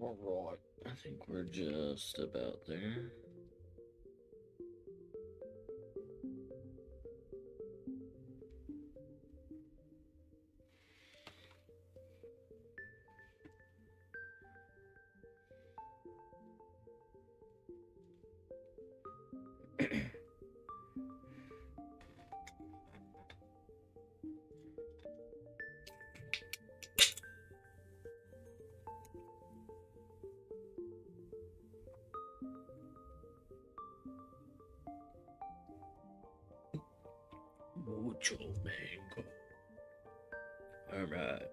Alright, I think we're just about there. Mucho mango. Alright.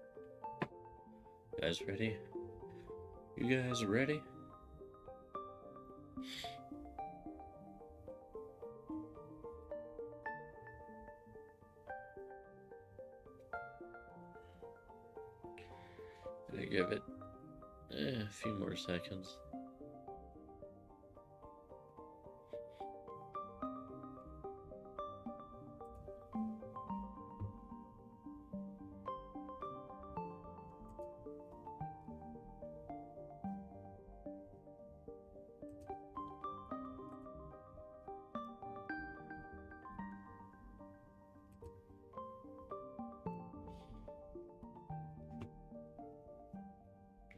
Guys ready? You guys ready? Gonna give it a few more seconds.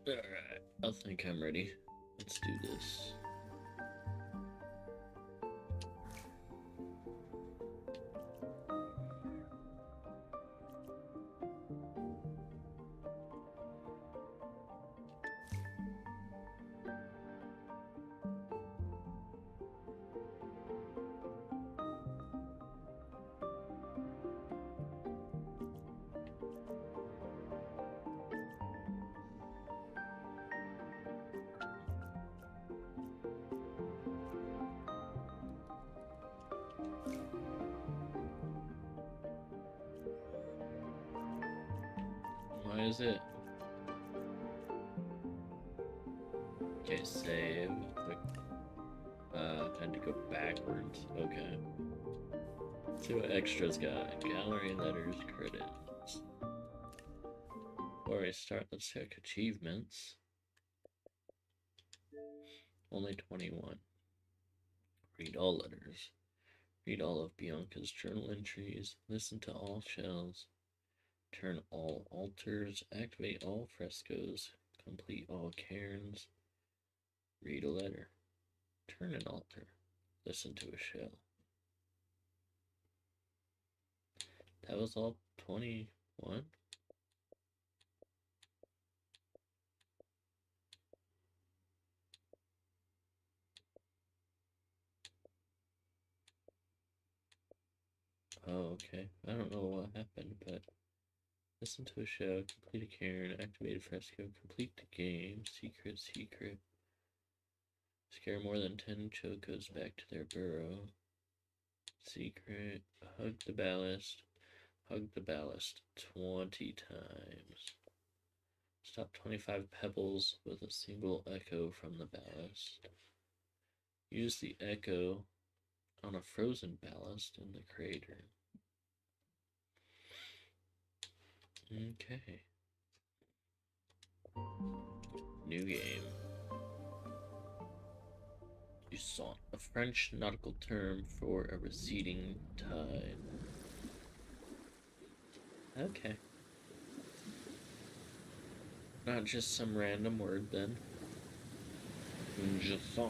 Alright, I think I'm ready. Let's do this. Why is it? Okay, save. Had to go backwards. Okay. Let's see what extras got. Gallery, letters, credits. Before we start, let's check achievements. Only 21. Read all letters. Read all of Bianca's journal entries. Listen to all shells. Turn all altars. Activate all frescoes. Complete all cairns. Read a letter. Turn an altar. Listen to a shell. That was all 21? Oh, okay. I don't know what happened, but listen to a show, complete a cairn, activate a fresco, complete the game, secret, scare more than 10 chocos back to their burrow, secret, hug the ballast 20 times, stop 25 pebbles with a single echo from the ballast, use the echo on a frozen ballast in the crater. Okay. New game. Jusant, a French nautical term for a receding tide. Okay. Not just some random word then. Jusant.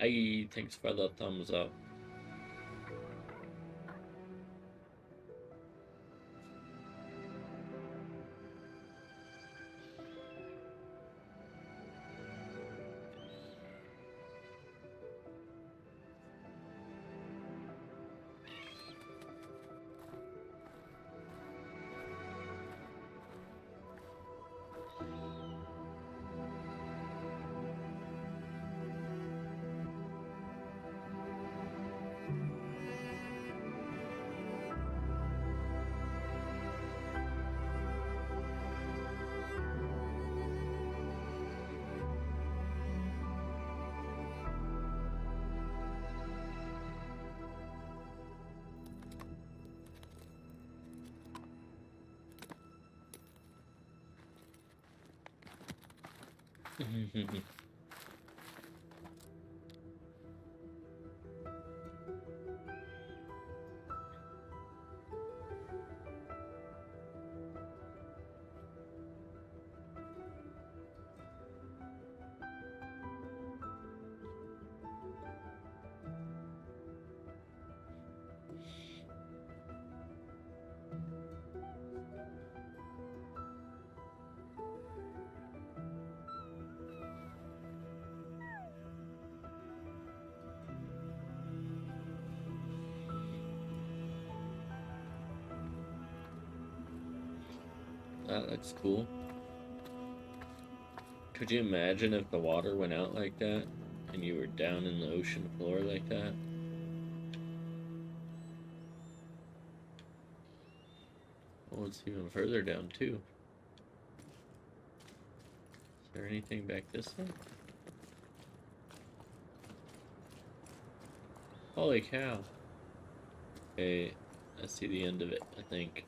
Hey, thanks for the thumbs up. That looks cool. Could you imagine if the water went out like that and you were down in the ocean floor like that? Oh, it's even further down too. Is there anything back this way? Holy cow. Okay, I see the end of it, I think.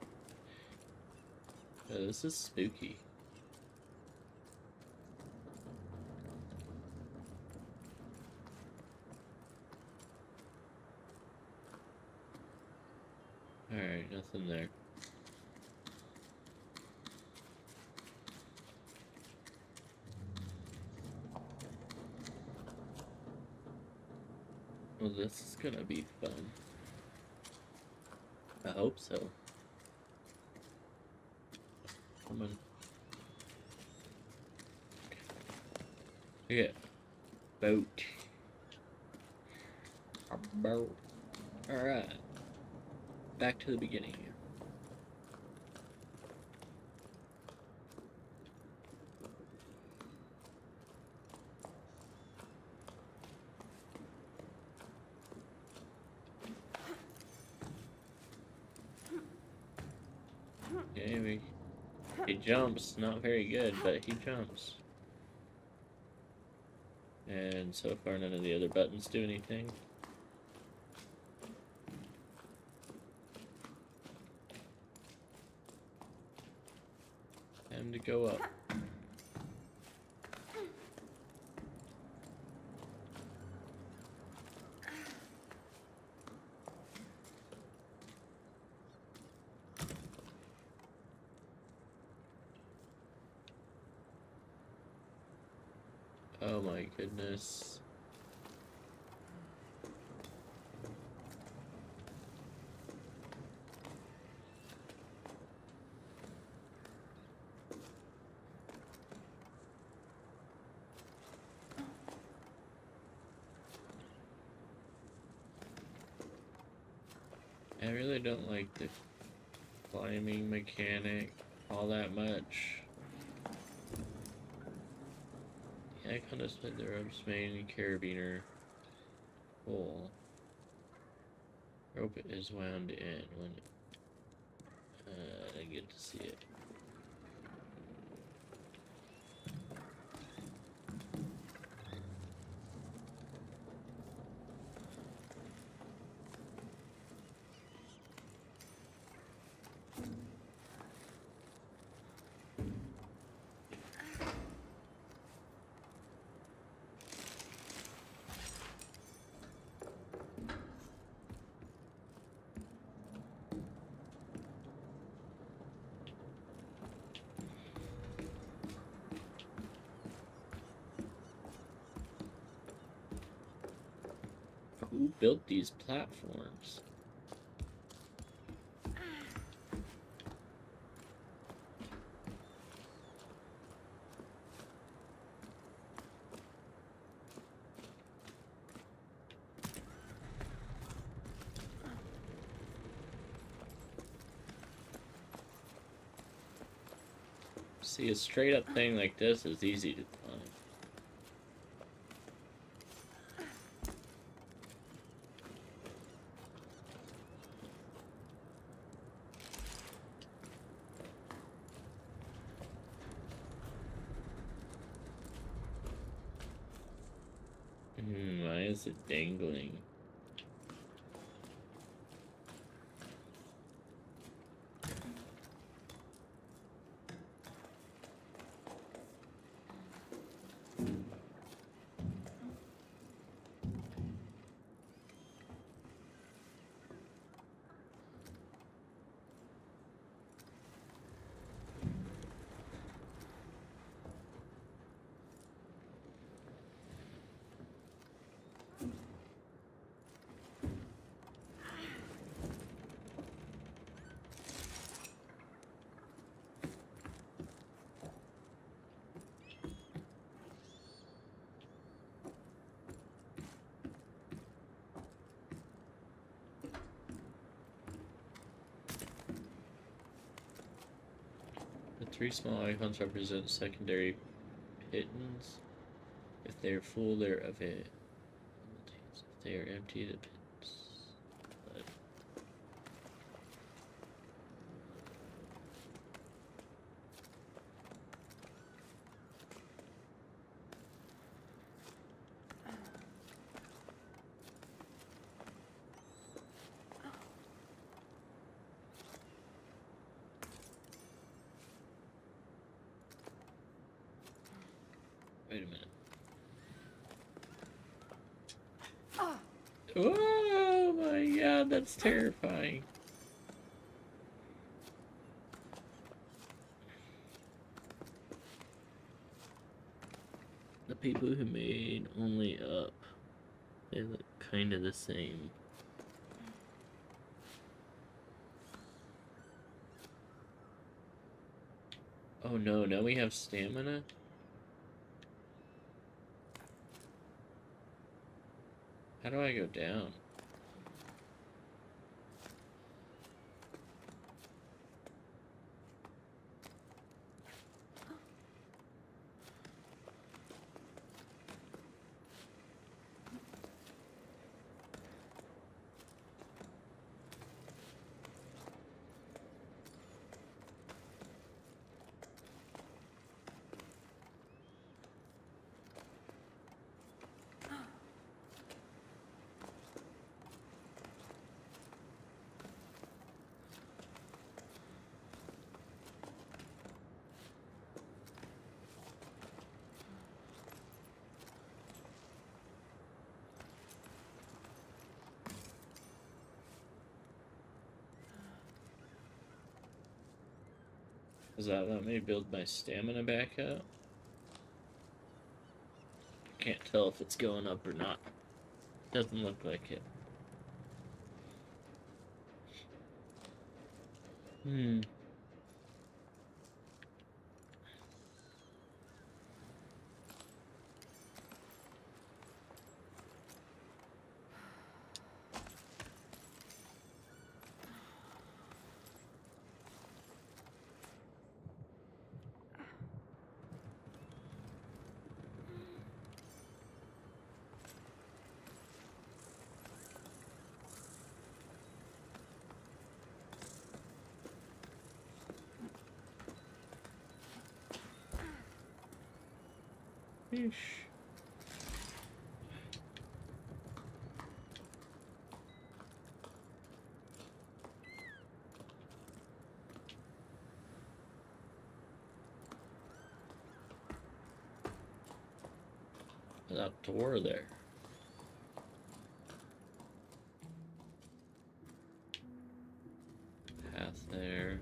This is spooky. Alright, nothing there. Well, this is gonna be fun. I hope so. Come on. Yeah. Boat. A boat. Alright. Back to the beginning. Okay, he jumps, not very good, but he jumps. And so far none of the other buttons do anything. Time to go up. Oh my goodness. I really don't like the climbing mechanic all that much. The icon displayed the rope's main carabiner. Cool. Rope is wound in when I get to see it. Who built these platforms? See, a straight up thing like this is easy to climb. Why is it dangling? The three small icons represent secondary pittons. If they are full, they're of it. If they are empty, the pits. But wait a minute. Oh my god, that's terrifying. The people who made Only Up, they look kind of the same. Oh no, now we have stamina? How do I go down? Does that let me build my stamina back up? I can't tell if it's going up or not. Doesn't look like it. Eesh. That door there. Path there.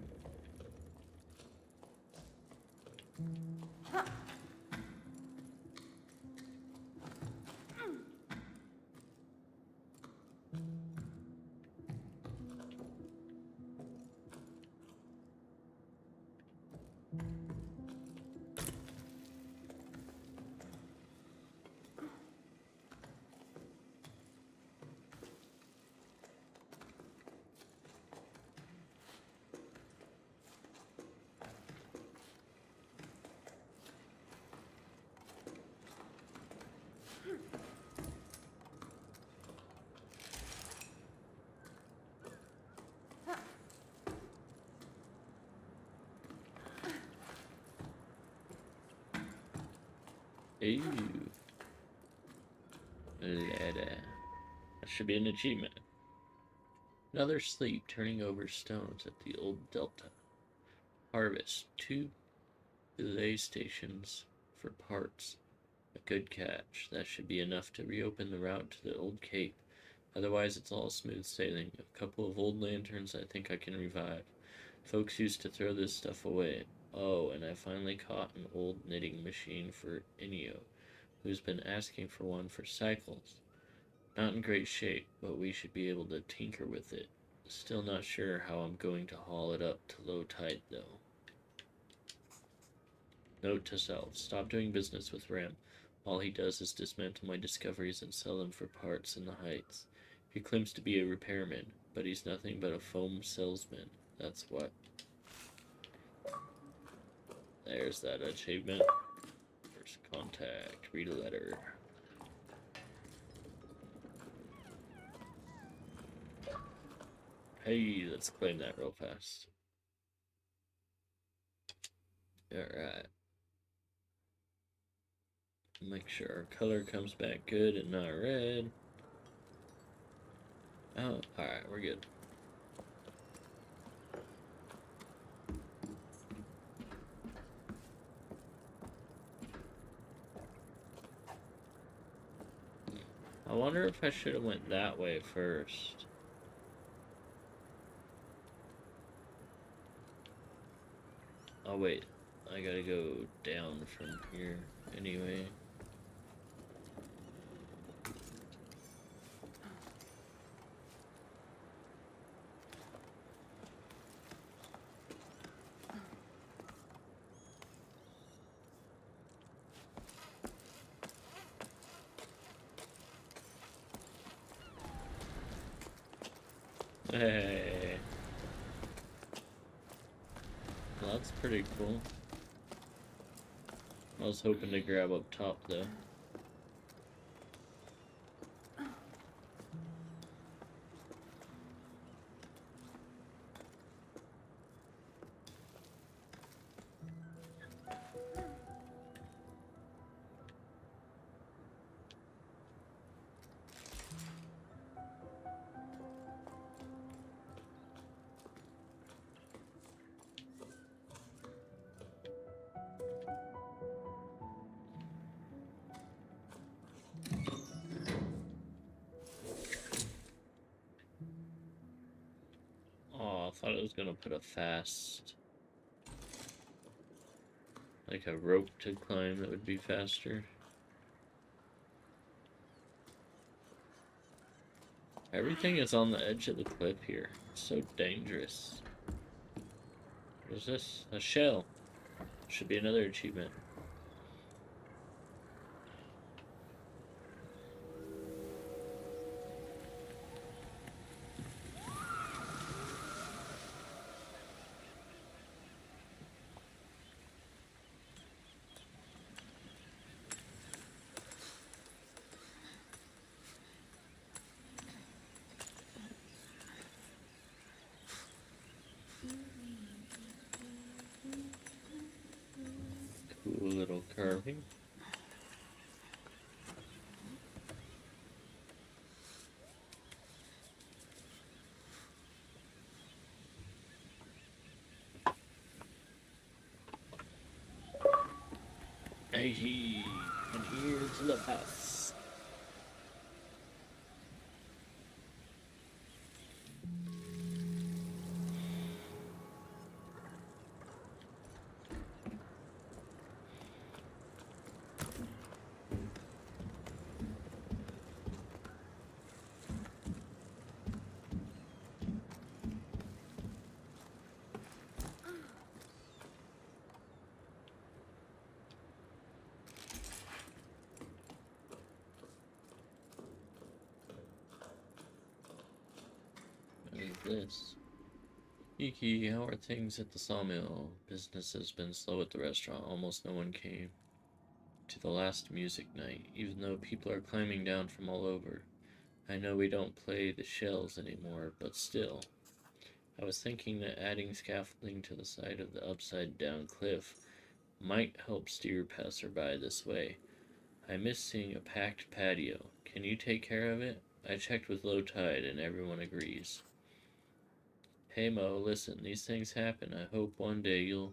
Ew. Ladder. That should be an achievement. Another sleep, turning over stones at the old delta. Harvest. 2 belay stations for parts. A good catch. That should be enough to reopen the route to the old cape. Otherwise, it's all smooth sailing. A couple of old lanterns I think I can revive. Folks used to throw this stuff away. Oh, and I finally caught an old knitting machine for Inio, who's been asking for one for cycles. Not in great shape, but we should be able to tinker with it. Still not sure how I'm going to haul it up to low tide, though. Note to self, stop doing business with Ram. All he does is dismantle my discoveries and sell them for parts in the heights. He claims to be a repairman, but he's nothing but a foam salesman. That's what. There's that achievement. First contact. Read a letter. Hey, let's claim that real fast. Alright. Make sure our color comes back good and not red. Oh, alright, we're good. I wonder if I should have went that way first. Oh wait, I gotta go down from here anyway. Hey. Well, that's pretty cool. I was hoping to grab up top though. Oh, I thought it was gonna put a fast, like a rope to climb that would be faster. Everything is on the edge of the cliff here. It's so dangerous. What is this? A shell. Should be another achievement. Cool little carving. Hey, and here's the pass. What is this? Kiki, how are things at the sawmill? Business has been slow at the restaurant. Almost no one came to the last music night, even though people are climbing down from all over. I know we don't play the shells anymore, but still. I was thinking that adding scaffolding to the side of the upside down cliff might help steer passerby this way. I miss seeing a packed patio. Can you take care of it? I checked with low tide and everyone agrees. Hey Mo, listen, these things happen. I hope one day you'll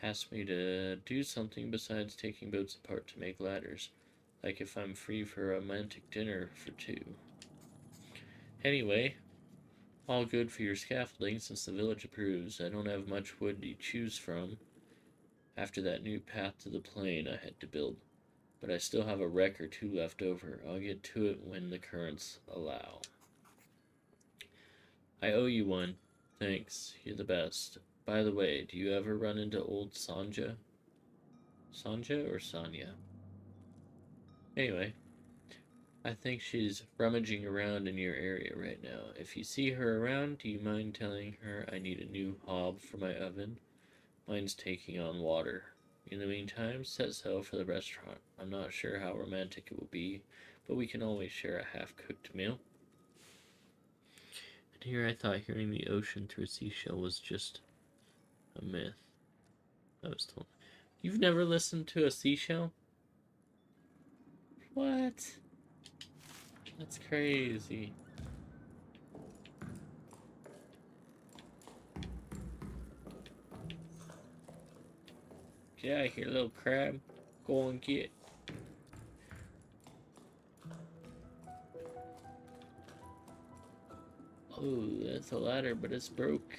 ask me to do something besides taking boats apart to make ladders. Like if I'm free for a romantic dinner for two. Anyway, all good for your scaffolding since the village approves. I don't have much wood to choose from after that new path to the plain I had to build. But I still have a wreck or two left over. I'll get to it when the currents allow. I owe you one. Thanks. You're the best. By the way, do you ever run into old Sanja? Sanja or Sanya? Anyway, I think she's rummaging around in your area right now. If you see her around, do you mind telling her I need a new hob for my oven? Mine's taking on water. In the meantime, set sail for the restaurant. I'm not sure how romantic it will be, but we can always share a half-cooked meal. And here I thought hearing the ocean through a seashell was just a myth. I was told. You've never listened to a seashell? What? That's crazy. Get out of here, little crab. Go and get. Oh, that's a ladder, but it's broke.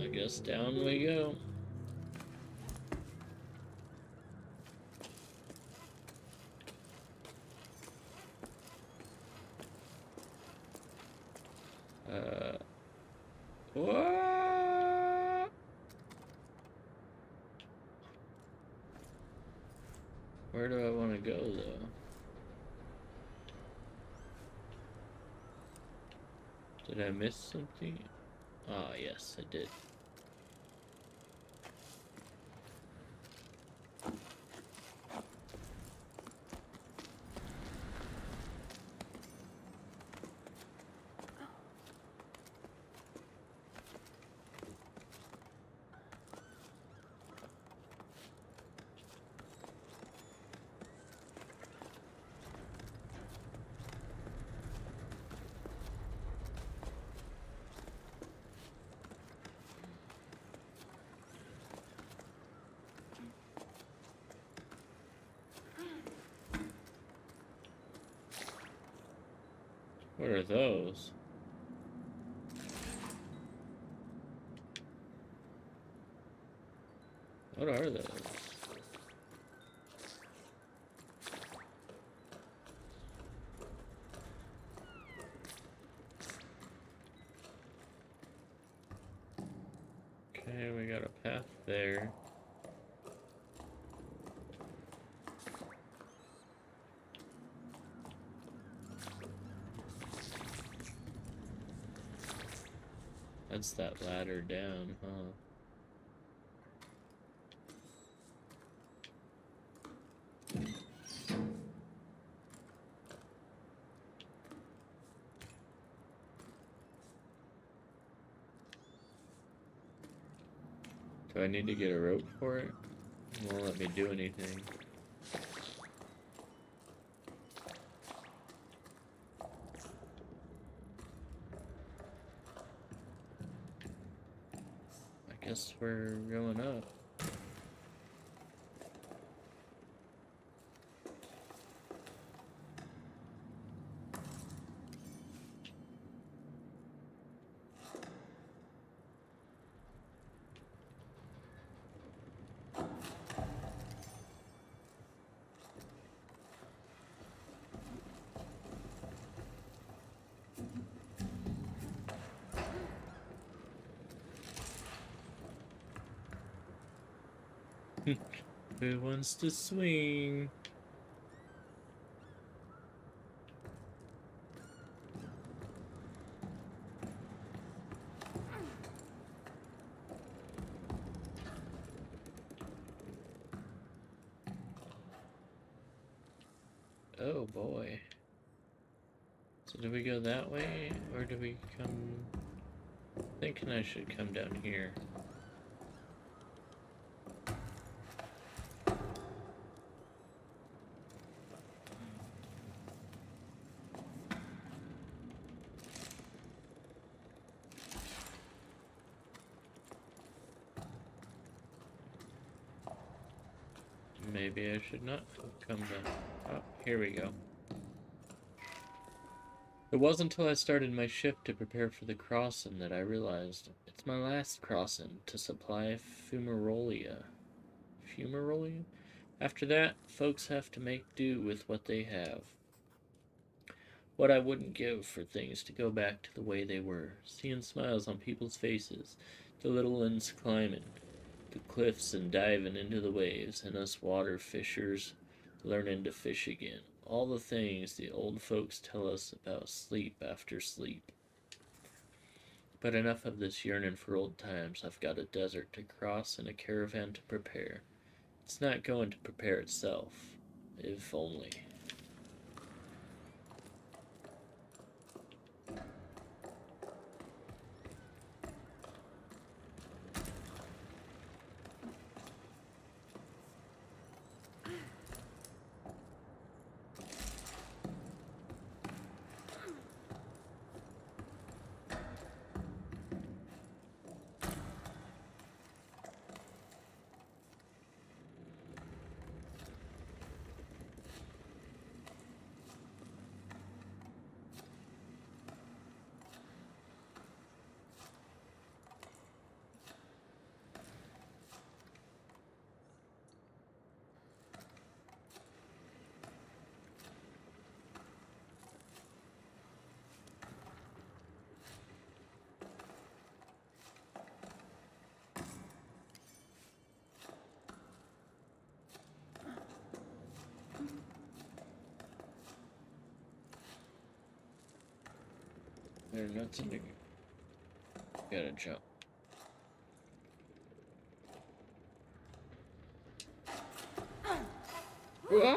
I guess down we go. What? Where do I want to go, though? Did I miss something? Ah, yes, I did. What are those? What are those? Okay, we got a path there. That's that ladder down, huh? Do I need to get a rope for it? Won't let me do anything. I guess we're going up. Who wants to swing? Oh boy. So do we go that way, or do we come... Thinking I should come down here. Maybe I should not come down. Oh, here we go. It wasn't until I started my shift to prepare for the crossing that I realized it's my last crossing to supply fumarolia. Fumarolia? After that, folks have to make do with what they have. What I wouldn't give for things to go back to the way they were, seeing smiles on people's faces, the little ones climbing the cliffs and diving into the waves, and us water fishers learning to fish again. All the things the old folks tell us about sleep after sleep. But enough of this yearning for old times. I've got a desert to cross and a caravan to prepare. It's not going to prepare itself, if only. There are nuts in the... Gotta jump. Ah!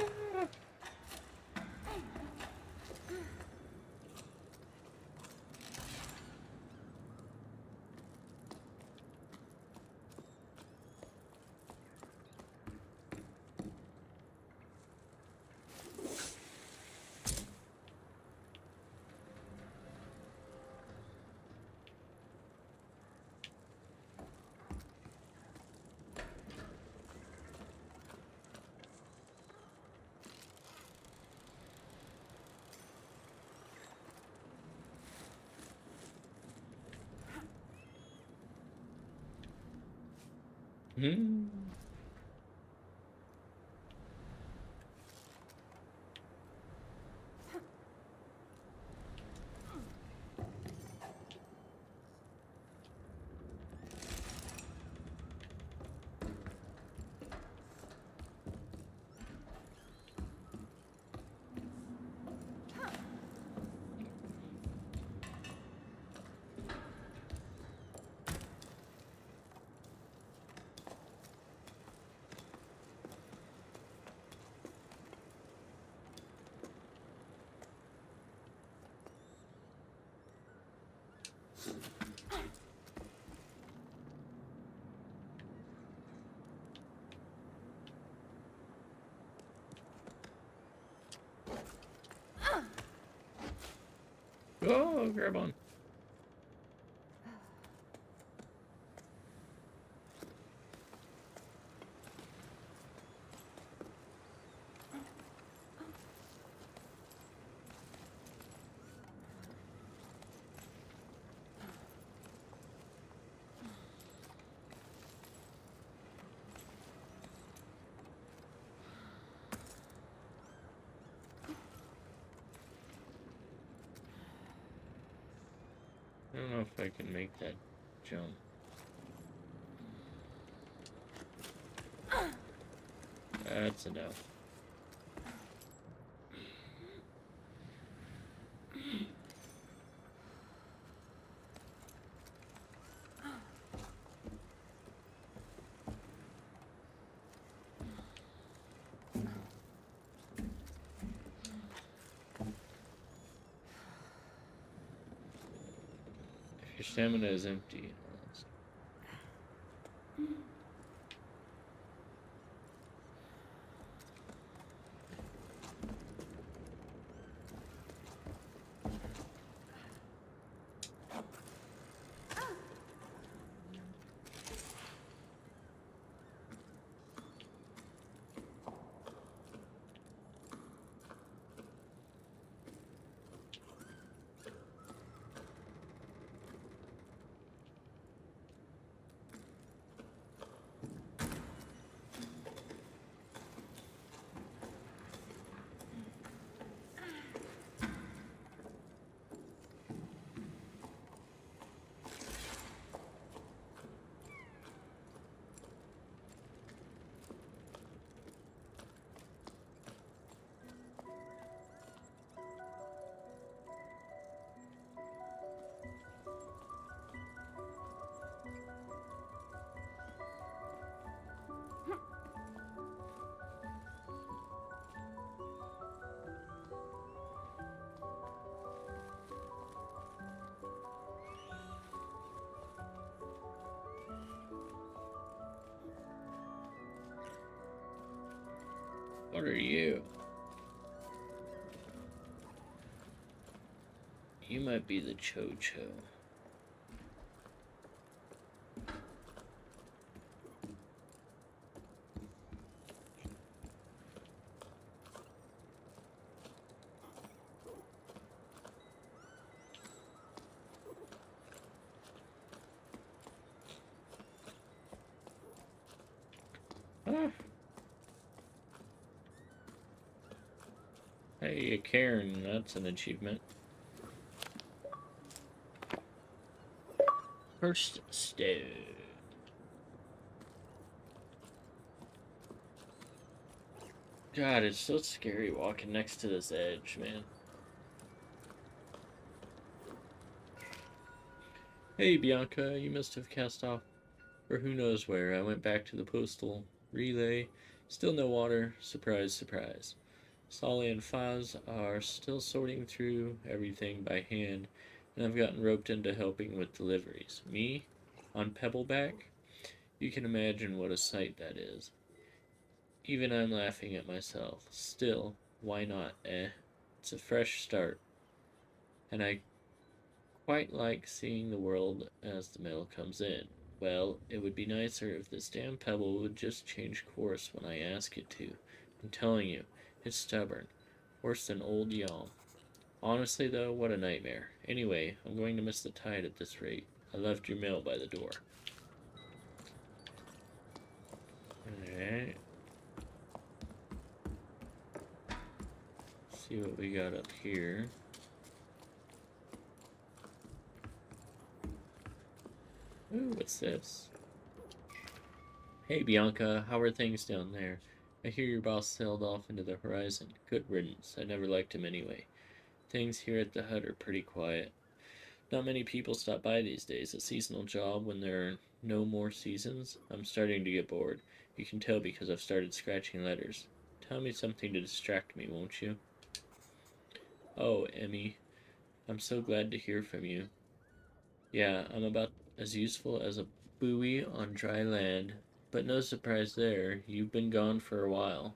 Hmm. Oh, grab on. I don't know if I can make that jump. That's enough. If your stamina is empty, what are you? You might be the Cho-Cho. Ah. Hey, Karen, that's an achievement. First stone. God, it's so scary walking next to this edge, man. Hey, Bianca, you must have cast off for who knows where. I went back to the postal relay. Still no water. Surprise, surprise. Solly and Faz are still sorting through everything by hand, and I've gotten roped into helping with deliveries. Me? On Pebbleback? You can imagine what a sight that is. Even I'm laughing at myself. Still, why not, eh? It's a fresh start, and I quite like seeing the world as the mail comes in. Well, it would be nicer if this damn pebble would just change course when I ask it to. I'm telling you, it's stubborn. Worse than old Yom. Honestly, though, what a nightmare. Anyway, I'm going to miss the tide at this rate. I left your mail by the door. Alright. See what we got up here. Ooh, what's this? Hey, Bianca, how are things down there? I hear your boss sailed off into the horizon. Good riddance. I never liked him anyway. Things here at the hut are pretty quiet. Not many people stop by these days. A seasonal job when there are no more seasons? I'm starting to get bored. You can tell because I've started scratching letters. Tell me something to distract me, won't you? Oh, Emmy, I'm so glad to hear from you. Yeah, I'm about as useful as a buoy on dry land. But no surprise there, you've been gone for a while.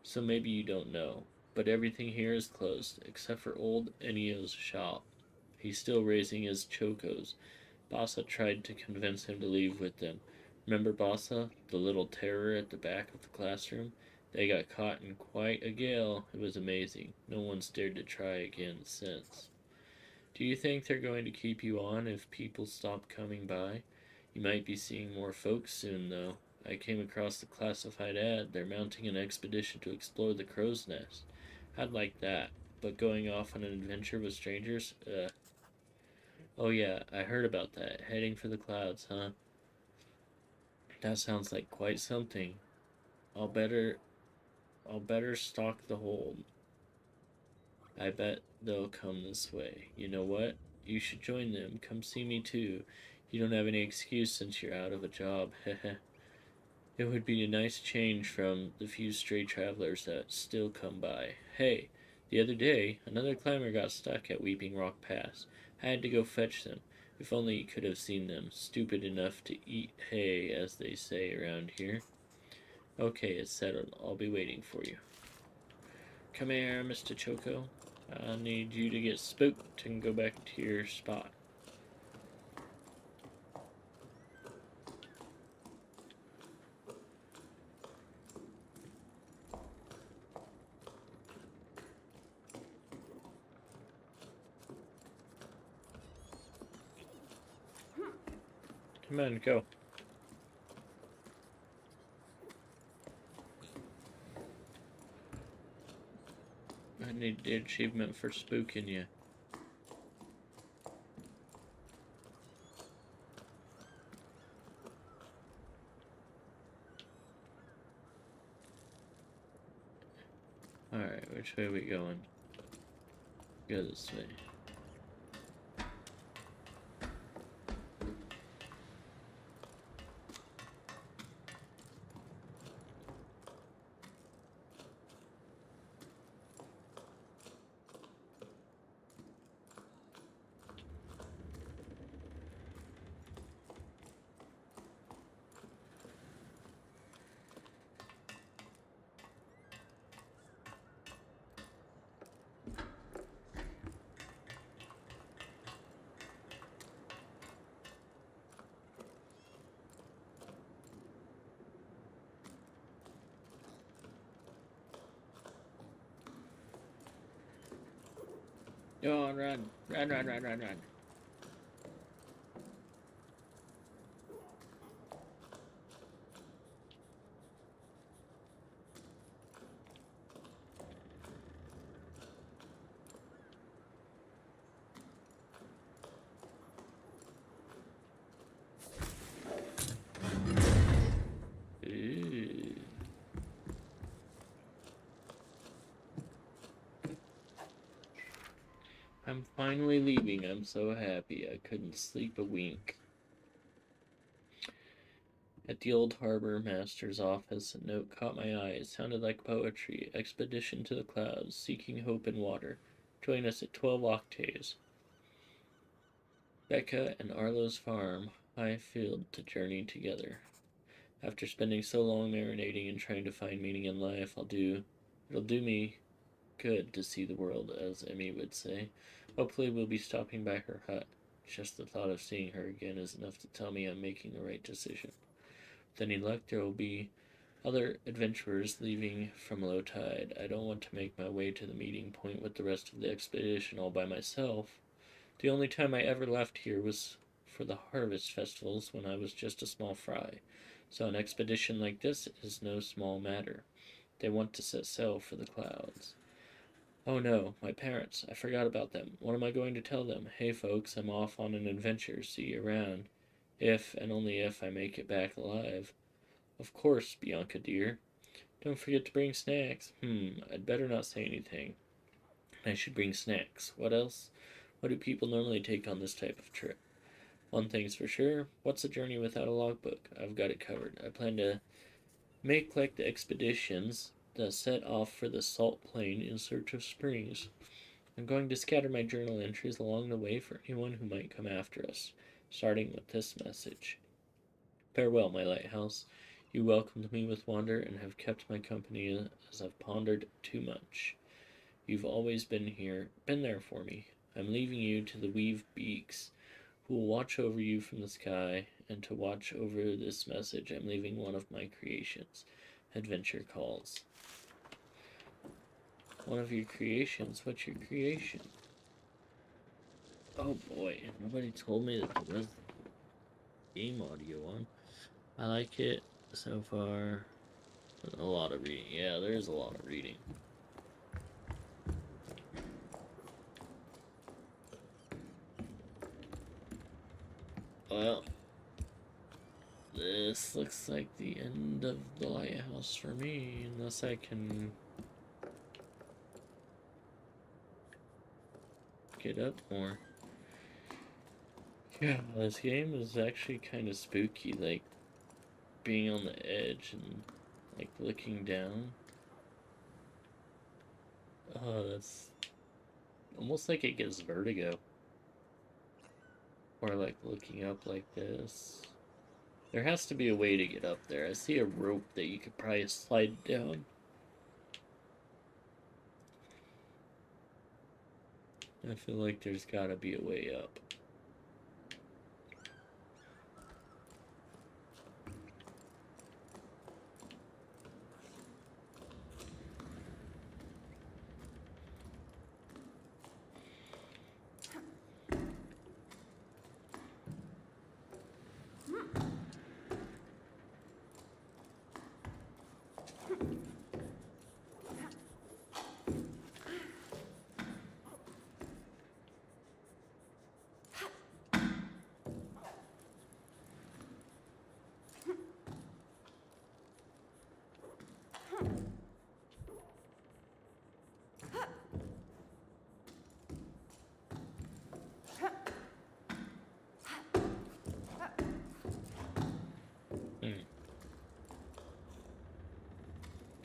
So maybe you don't know. but everything here is closed, except for old Ennio's shop. He's still raising his chocos. Bassa tried to convince him to leave with them. Remember Bassa, the little terror at the back of the classroom? They got caught in quite a gale. It was amazing. No one's dared to try again since. Do you think they're going to keep you on if people stop coming by? You might be seeing more folks soon, though. I came across the classified ad. They're mounting an expedition to explore the crow's nest. I'd like that, but going off on an adventure with strangers? Oh yeah, I heard about that. Heading for the clouds, huh? That sounds like quite something. I'll better I'll better stock the hold. I bet they'll come this way. You know what? You should join them. Come see me too. You don't have any excuse since you're out of a job. Heh. It would be a nice change from the few stray travelers that still come by. Hey, the other day, another climber got stuck at Weeping Rock Pass. I had to go fetch them. If only you could have seen them. Stupid enough to eat hay, as they say around here. Okay, it's settled. I'll be waiting for you. Come here, Mr. Choco. I need you to get spooked and go back to your spot. Come on, go. I need the achievement for spooking you. Alright, which way are we going? Go this way. Go on, run. Run. Ooh. I'm finally leaving. I'm so happy. I couldn't sleep a wink. At the old harbor master's office, a note caught my eye. It sounded like poetry. Expedition to the clouds, seeking hope in water. Join us at 12 octaves. Becca and Arlo's farm, Highfield to journey together. After spending so long marinating and trying to find meaning in life, it'll do me good to see the world, as Emmy would say. Hopefully we'll be stopping by her hut. Just the thought of seeing her again is enough to tell me I'm making the right decision. With any luck, there will be other adventurers leaving from low tide. I don't want to make my way to the meeting point with the rest of the expedition all by myself. The only time I ever left here was for the harvest festivals when I was just a small fry. So an expedition like this is no small matter. They want to set sail for the clouds. Oh no, my parents. I forgot about them. What am I going to tell them? Hey folks, I'm off on an adventure. See you around. If, and only if, I make it back alive. Of course, Bianca dear. Don't forget to bring snacks. I'd better not say anything. I should bring snacks. What else? What do people normally take on this type of trip? One thing's for sure. What's a journey without a logbook? I've got it covered. I plan to make like the expeditions that set off for the salt plain in search of springs. I'm going to scatter my journal entries along the way for anyone who might come after us, starting with this message. Farewell, my lighthouse. You welcomed me with wonder and have kept my company as I've pondered too much. You've always been there for me. I'm leaving you to the weave beaks, who will watch over you from the sky, and to watch over this message, I'm leaving one of my creations. Adventure calls. One of your creations? What's your creation? Oh boy, nobody told me that there was game audio on. I like it so far. A lot of reading. Yeah, there is a lot of reading. Well, this looks like the end of the lighthouse for me, unless I can get up more. Yeah, this game is actually kind of spooky, like being on the edge and like looking down. Oh, that's almost like it gives vertigo. Or like looking up like this. There has to be a way to get up there. I see a rope that you could probably slide down. I feel like there's gotta be a way up.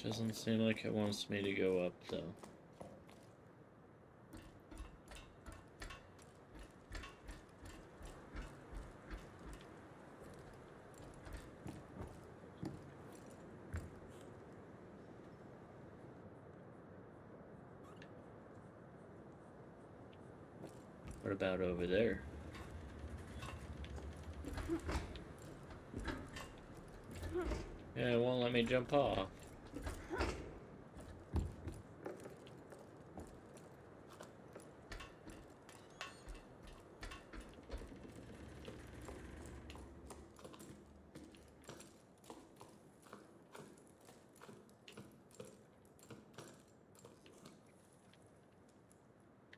Doesn't seem like it wants me to go up, though. What about over there? Yeah, it won't let me jump off.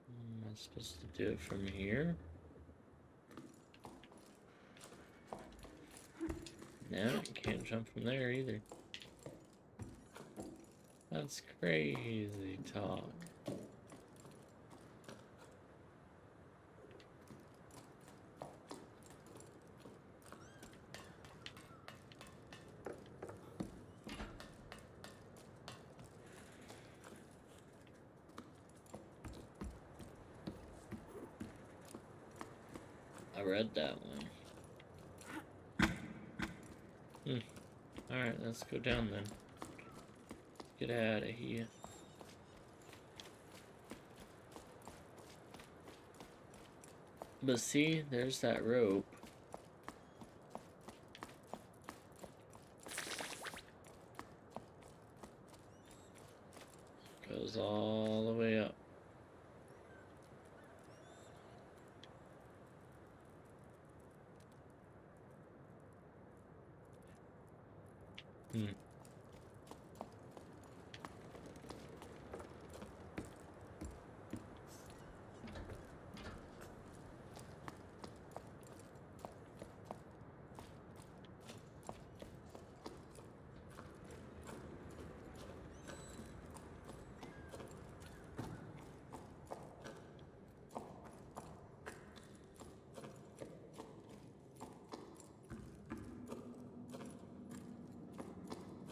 Am I supposed to do it from here? No, you can't jump from there either. That's crazy talk. I read that one. Alright, let's go down then. Get out of here. But see, there's that rope. Goes all the way up.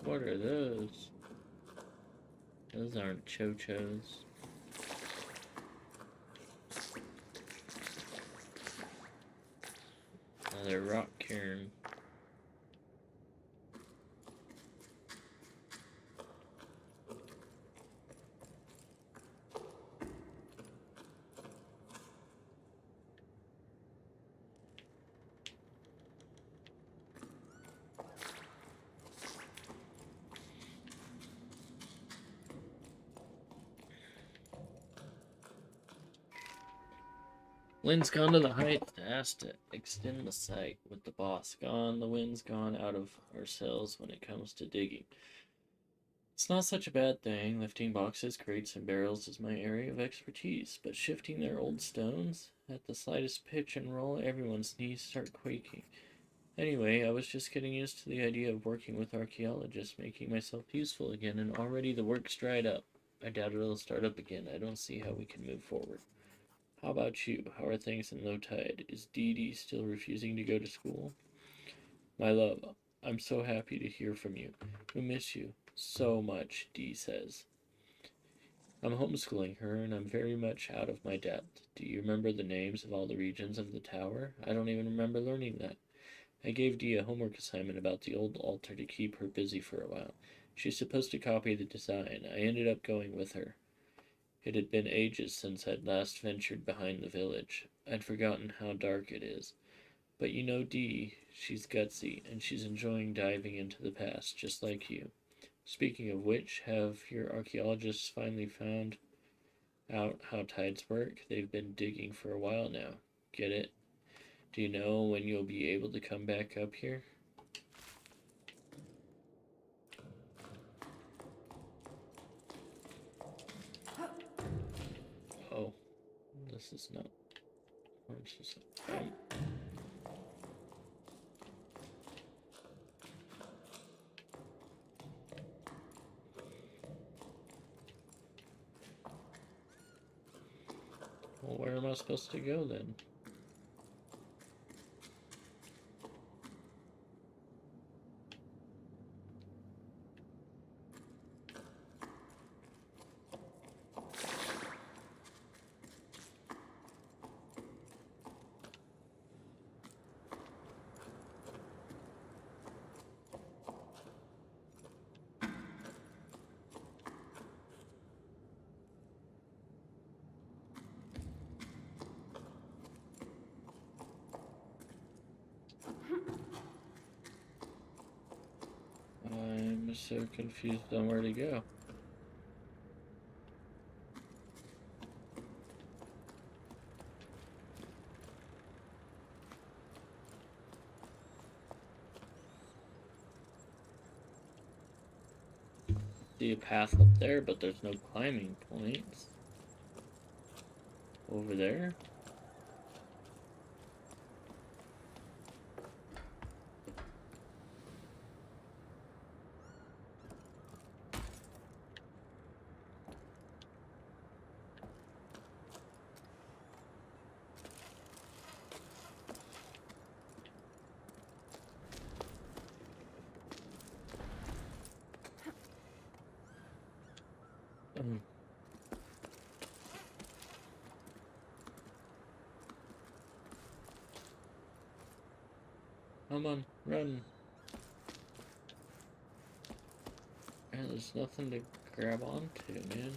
What are those? Those aren't cho-chos. Another rock cairn. Lynn's gone to the heights to ask to extend the site. With the boss gone, the wind's gone out of our sails when it comes to digging. It's not such a bad thing. Lifting boxes, crates, and barrels is my area of expertise, but shifting their old stones, at the slightest pitch and roll, everyone's knees start quaking. Anyway, I was just getting used to the idea of working with archaeologists, making myself useful again, and already the work's dried up. I doubt it'll start up again. I don't see how we can move forward. How about you? How are things in low tide? Is Dee Dee still refusing to go to school? My love, I'm so happy to hear from you. We miss you so much, Dee says. I'm homeschooling her, and I'm very much out of my depth. Do you remember the names of all the regions of the tower? I don't even remember learning that. I gave Dee a homework assignment about the old altar to keep her busy for a while. She's supposed to copy the design. I ended up going with her. It had been ages since I'd last ventured behind the village. I'd forgotten how dark it is. But you know Dee, she's gutsy, and she's enjoying diving into the past, just like you. Speaking of which, have your archaeologists finally found out how tides work? They've been digging for a while now. Get it? Do you know when you'll be able to come back up here? Oh, this is not. Well, where am I supposed to go then? I'm so confused on where to go. See a path up there, but there's no climbing points. Over there? Come on, run. Man, there's nothing to grab onto, man.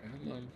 Come on.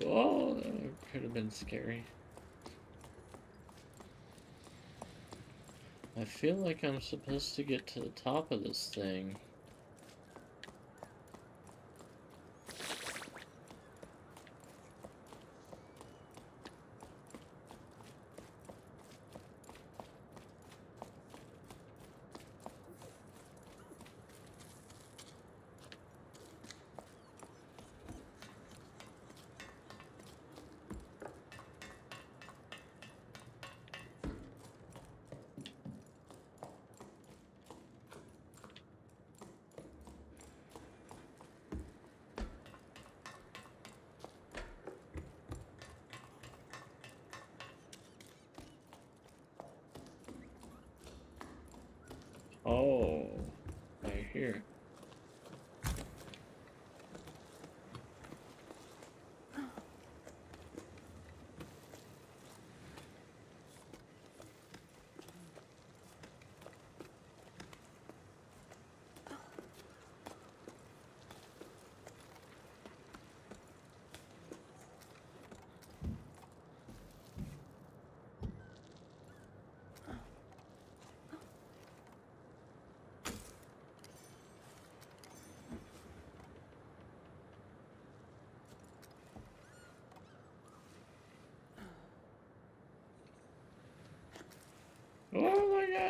Oh, that could have been scary. I feel like I'm supposed to get to the top of this thing.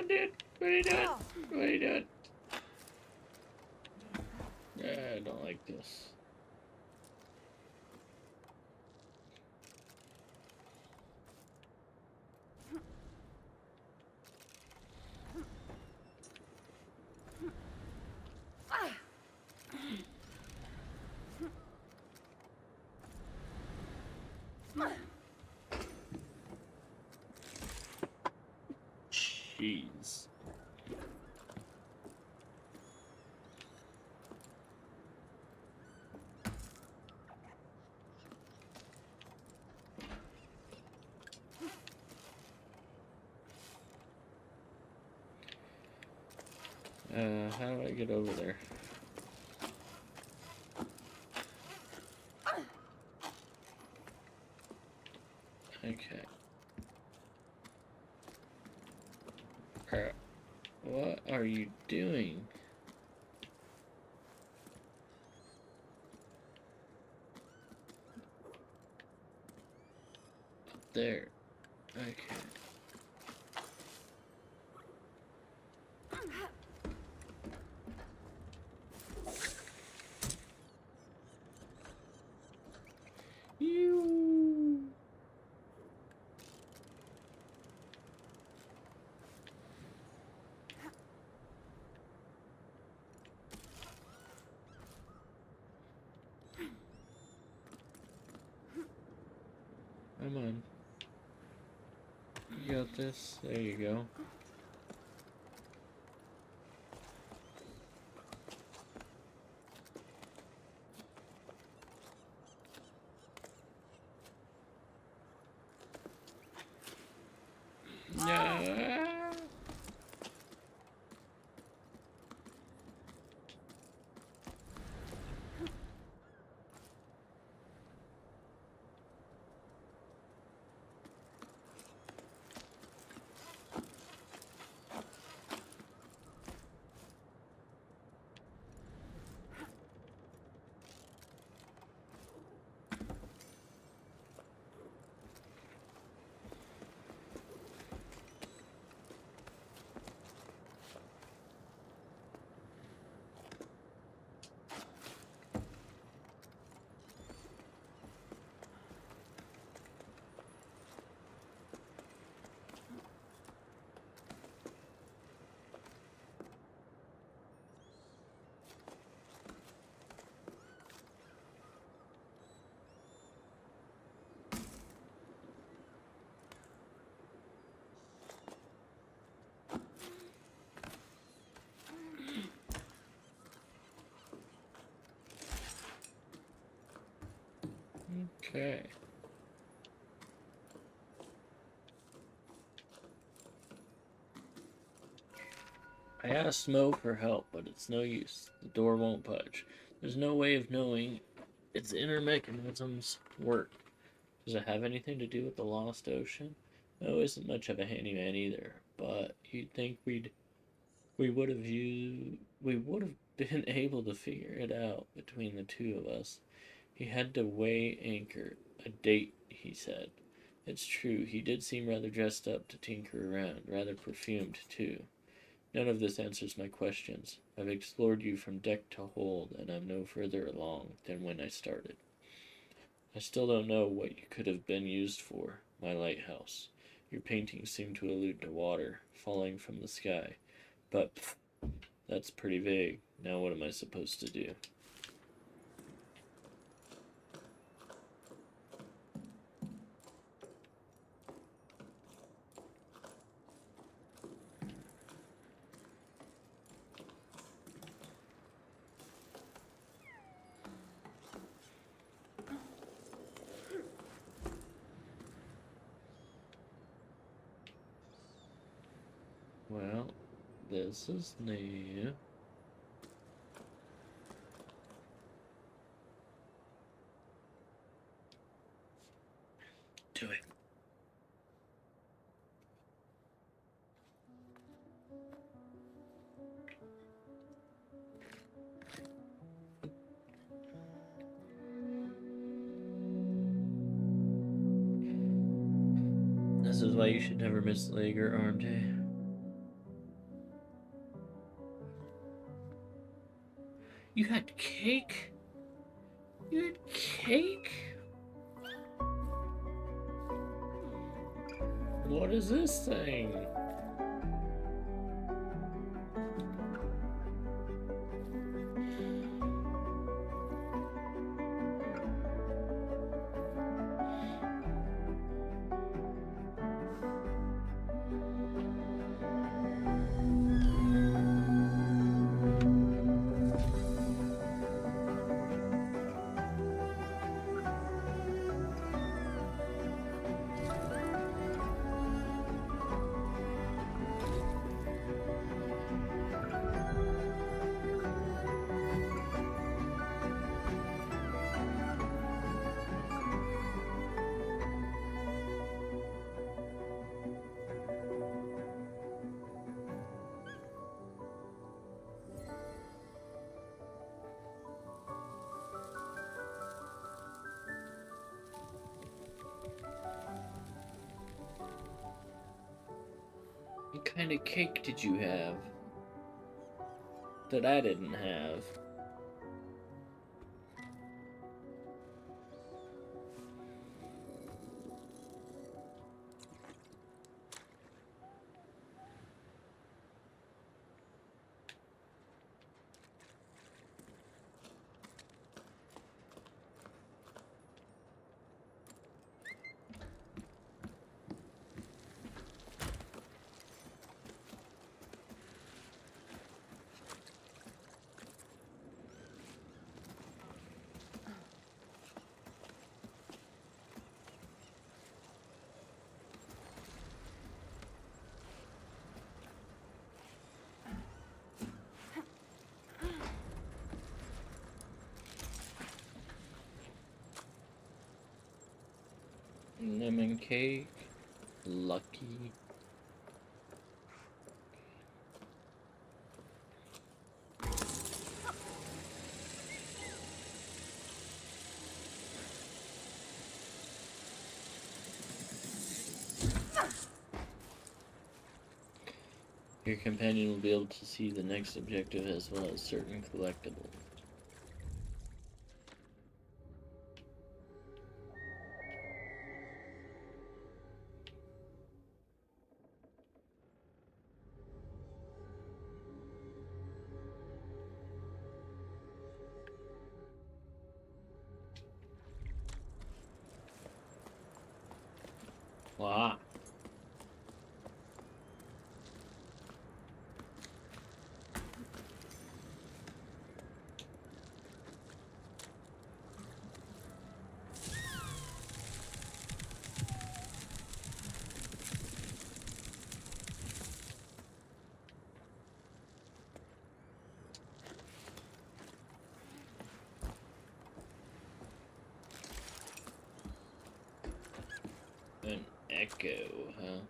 on, dude. What are you doing? What are you doing? I don't like this. Jeez. How do I get over there? Okay. What are you doing? Up there. Okay. You. Come on. You got this. There you go. No. Okay. I asked Mo for help, but it's no use. The door won't budge. There's no way of knowing its inner mechanisms work. Does it have anything to do with the lost ocean? Mo isn't much of a handyman either, but you'd think we would have been able to figure it out between the two of us. He had to weigh anchor. A date, he said. It's true, he did seem rather dressed up to tinker around, rather perfumed, too. None of this answers my questions. I've explored you from deck to hold, and I'm no further along than when I started. I still don't know what you could have been used for, my lighthouse. Your paintings seem to allude to water, falling from the sky. But that's pretty vague. Now what am I supposed to do? Well, this is new. Do it. This is why you should never miss leg or arm day. You had cake? You had cake? What is this thing? What kind of cake did you have that I didn't have? Lemon cake, lucky. Your companion will be able to see the next objective as well as certain collectibles. Wow. An echo, huh?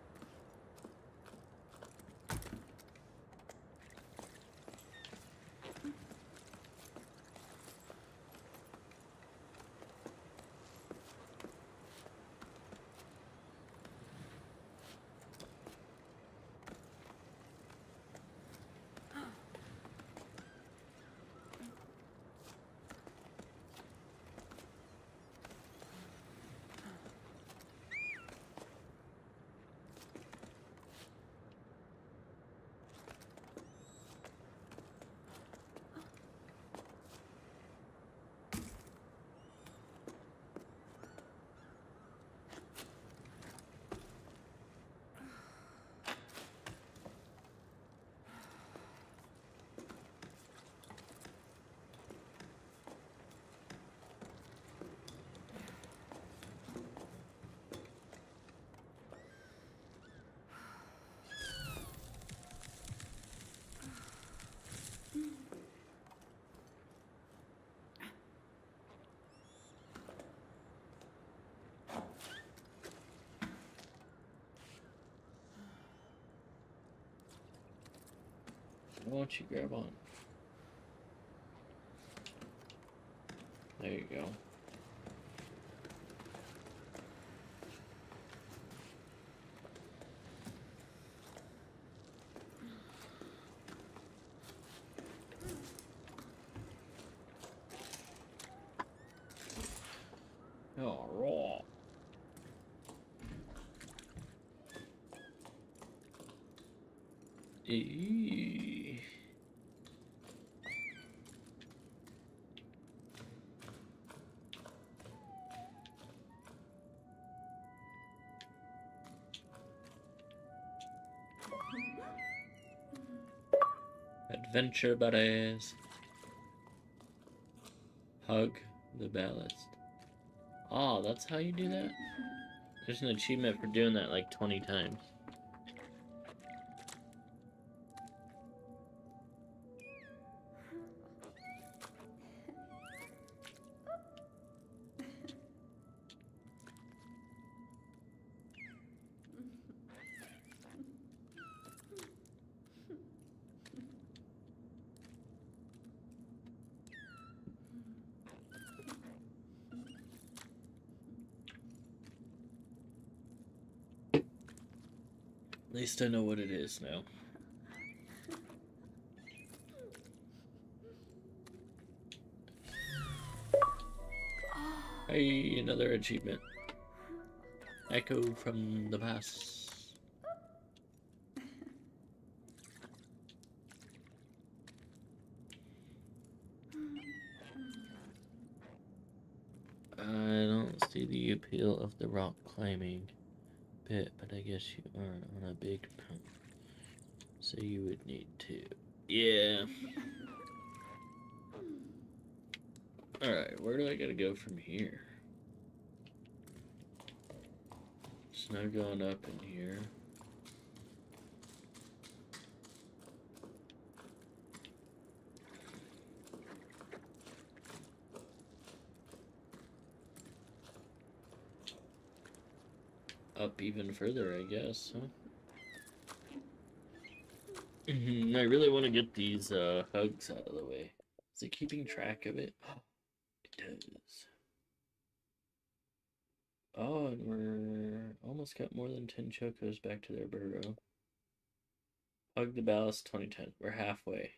Why don't you grab on? There you go. Oh, raw. Eee. Adventure buddies. Hug the ballast. Oh, that's how you do that? There's an achievement for doing that like 20 times. At least I know what it is now. Hey, another achievement. Echo from the past. I don't see the appeal of the rock climbing bit, but I guess you aren't on a big pump, so you would need to. Yeah. Alright, where do I gotta go from here? Snow going up in here. Up even further, I guess, huh? I really want to get these hugs out of the way. Is it keeping track of it? It does. Oh, and we're almost got more than 10 chocos back to their burrow. Hug the ballast 2010. We're halfway.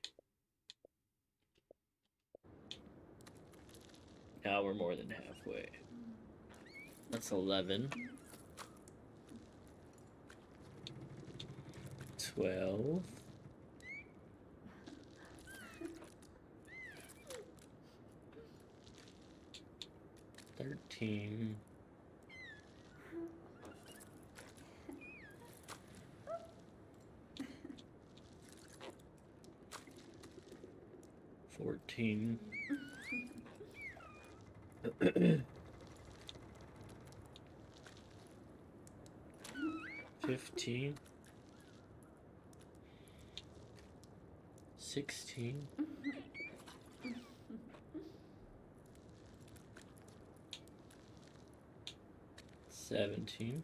Now we're more than halfway. That's 11. 12. 13. 14. 15. 16. 17.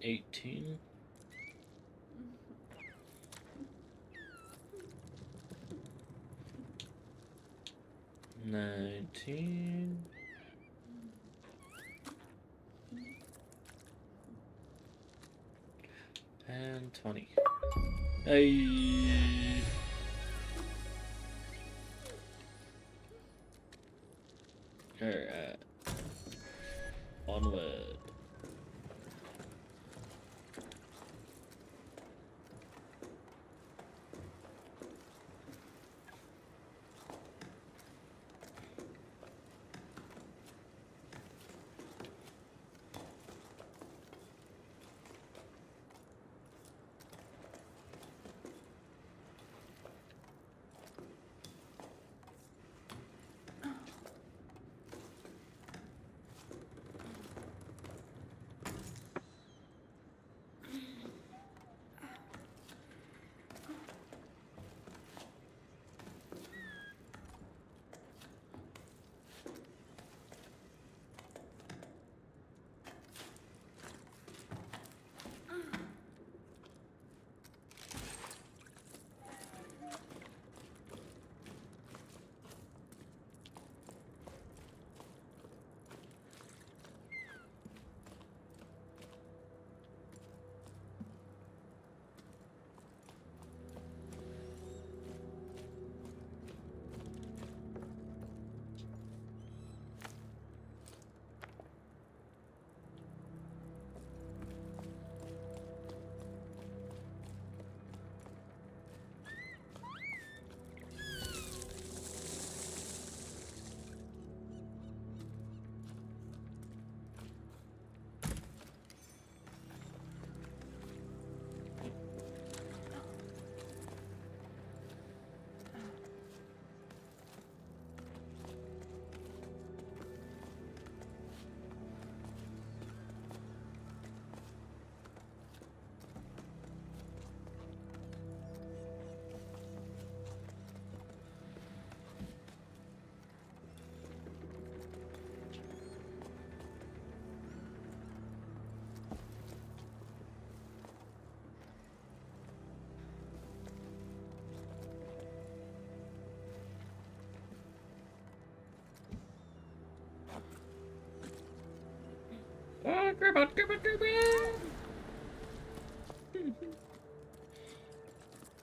18. 19. And 20. Hey. Alright. Onward.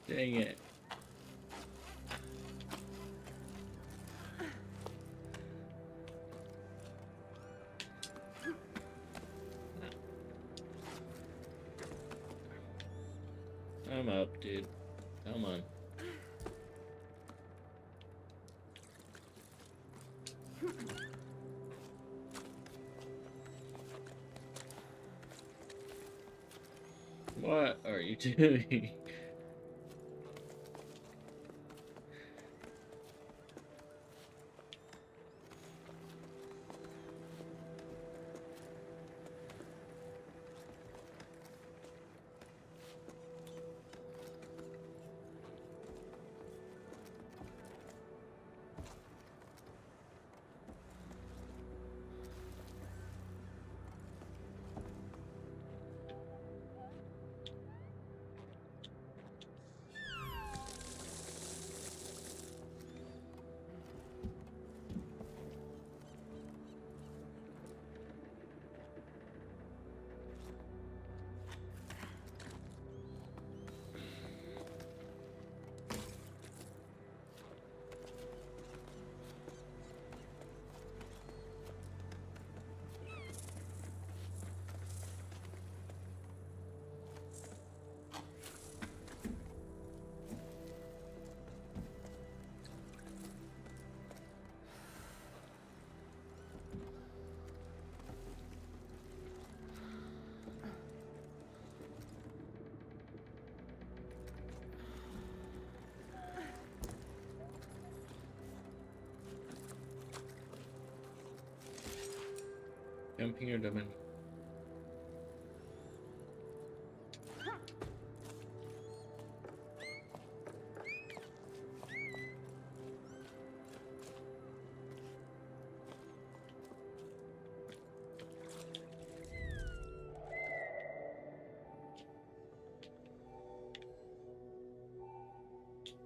Dang it. I'm up, dude. Come on. What are you doing? Jumping or jumping?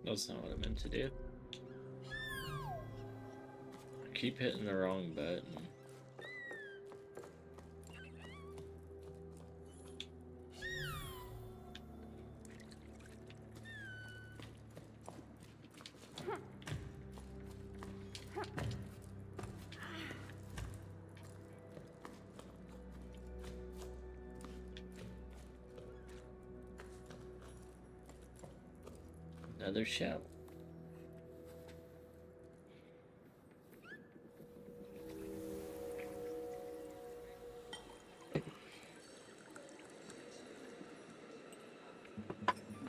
That's not what I meant to do. I keep hitting the wrong button. Another shell.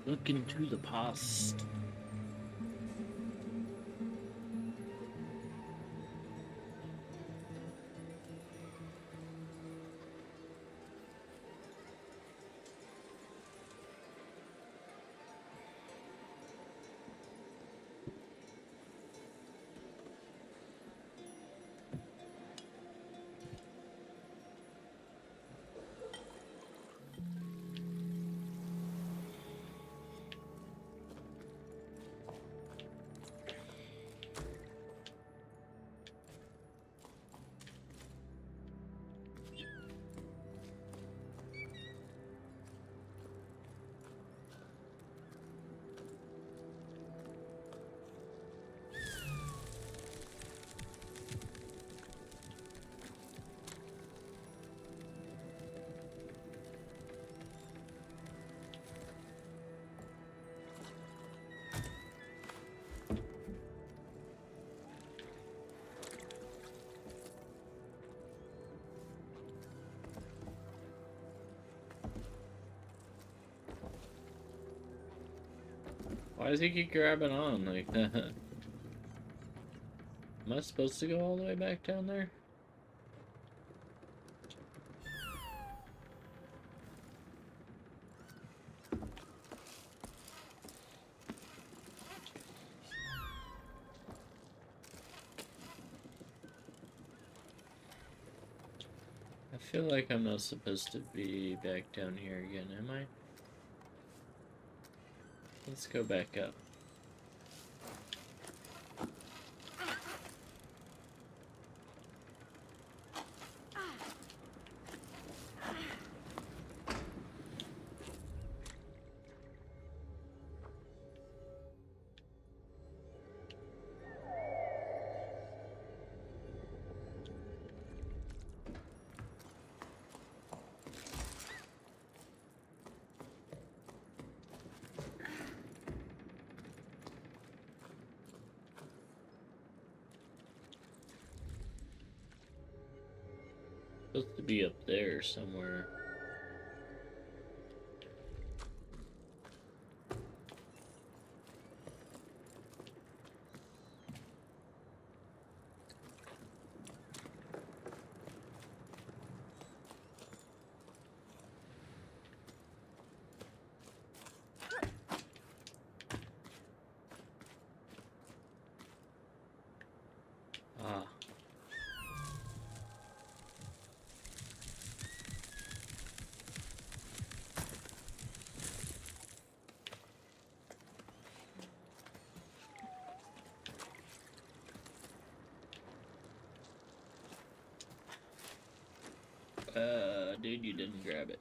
Look into the past. Why does he keep grabbing on like that? Am I supposed to go all the way back down there? I feel like I'm not supposed to be back down here again, am I? Let's go back up. Supposed to be up there somewhere. Ah. Dude, you didn't grab it.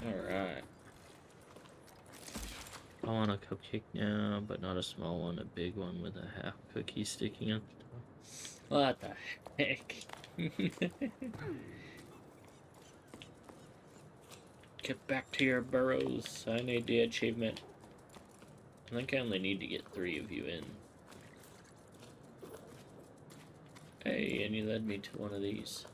Alright. I want a cupcake now, but not a small one, a big one with a half cookie sticking out the top. What the heck? Get back to your burrows. I need the achievement. I think I only need to get 3 of you in. Hey, and you led me to one of these.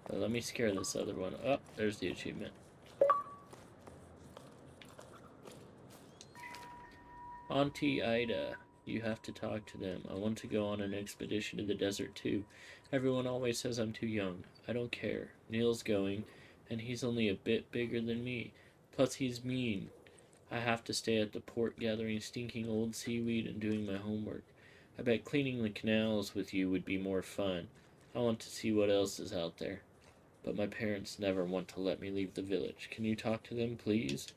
Well, let me scare this other one. Oh, there's the achievement. Auntie Ida, you have to talk to them. I want to go on an expedition to the desert too. Everyone always says I'm too young. I don't care. Neil's going, and he's only a bit bigger than me. Plus, he's mean. I have to stay at the port gathering stinking old seaweed and doing my homework. I bet cleaning the canals with you would be more fun. I want to see what else is out there. But my parents never want to let me leave the village. Can you talk to them, please?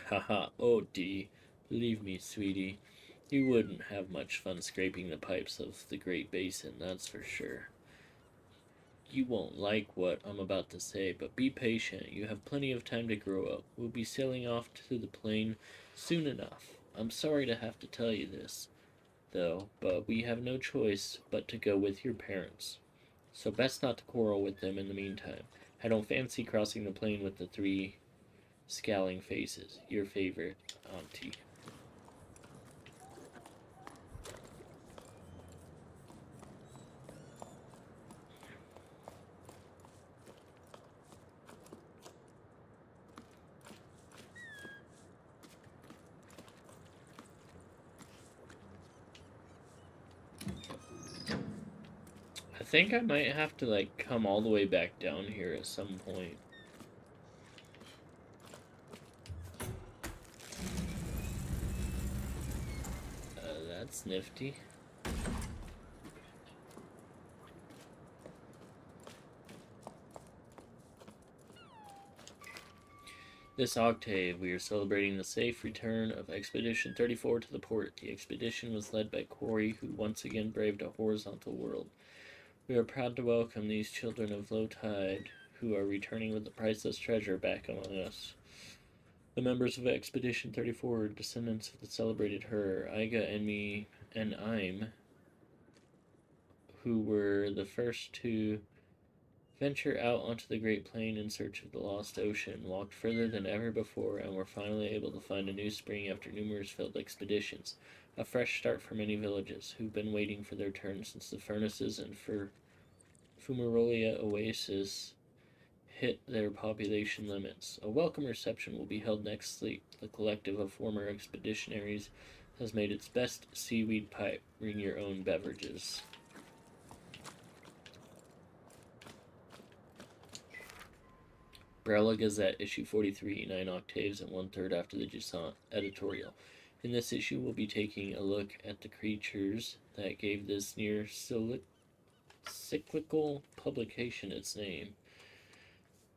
Haha, oh Dee. Believe me, sweetie. You wouldn't have much fun scraping the pipes of the Great Basin, that's for sure. You won't like what I'm about to say, but be patient. You have plenty of time to grow up. We'll be sailing off to the plane soon enough. I'm sorry to have to tell you this, though, but we have no choice but to go with your parents. So best not to quarrel with them in the meantime. I don't fancy crossing the plane with the three scowling faces. Your favorite, Auntie. I think I might have to, like, come all the way back down here at some point. That's nifty. This octave, we are celebrating the safe return of Expedition 34 to the port. The expedition was led by Corey, who once again braved a horizontal world. We are proud to welcome these children of low tide who are returning with the priceless treasure back among us. The members of Expedition 34 are descendants of the celebrated her, Iga and me, and I'm, who were the first to venture out onto the Great Plain in search of the lost ocean, walked further than ever before, and were finally able to find a new spring after numerous failed expeditions. A fresh start for many villages, who've been waiting for their turn since the furnaces and Fumarolia Oasis hit their population limits. A welcome reception will be held next week. The collective of former expeditionaries has made its best seaweed pipe. Bring your own beverages. Brella Gazette, issue 43, 9 octaves and 1/3 after the Jusant editorial. In this issue, we'll be taking a look at the creatures that gave this near cyclical publication its name,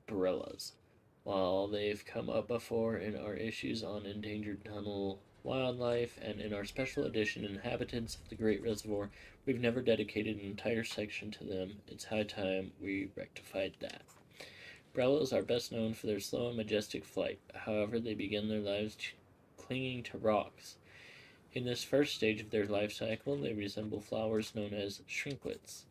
Borellas. While they've come up before in our issues on endangered tunnel wildlife and in our special edition Inhabitants of the Great Reservoir, we've never dedicated an entire section to them. It's high time we rectified that. Borellas are best known for their slow and majestic flight. However, they begin their lives clinging to rocks. In this first stage of their life cycle, they resemble flowers known as shrinklets.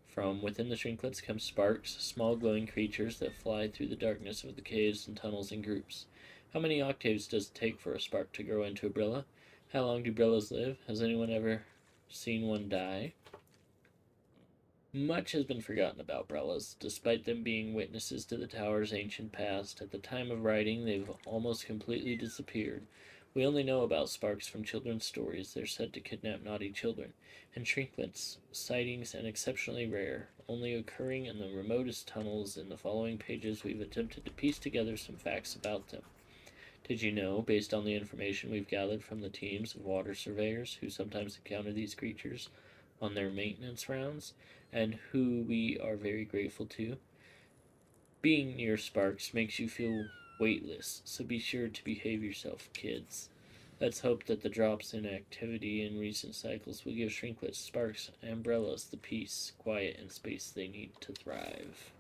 From within the shrinklets come sparks, small glowing creatures that fly through the darkness of the caves and tunnels in groups. How many octaves does it take for a spark to grow into a Brella? How long do Brillas live? Has anyone ever seen one die? Much has been forgotten about Brellas, despite them being witnesses to the tower's ancient past. At the time of writing, they've almost completely disappeared. We only know about sparks from children's stories. They're said to kidnap naughty children. And shrinklets, sightings and exceptionally rare, only occurring in the remotest tunnels. In the following pages, we've attempted to piece together some facts about them. Did you know, based on the information we've gathered from the teams of water surveyors who sometimes encounter these creatures on their maintenance rounds, and who we are very grateful to, being near sparks makes you feel weightless, so be sure to behave yourself, kids. Let's hope that the drops in activity in recent cycles will give shrinklets, sparks, and Brellas the peace, quiet, and space they need to thrive.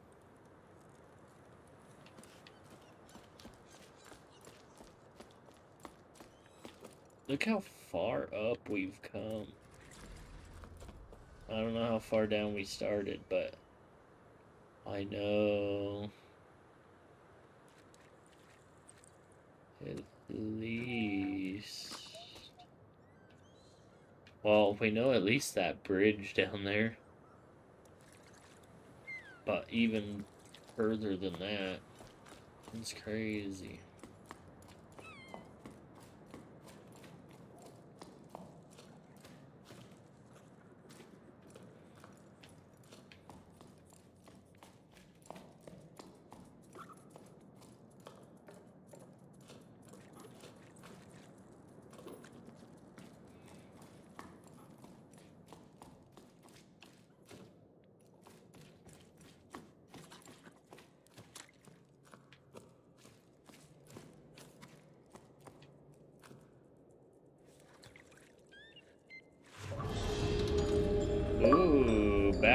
Look how far up we've come. I don't know how far down we started, but I know at least. Well, we know at least that bridge down there. But even further than that, it's crazy.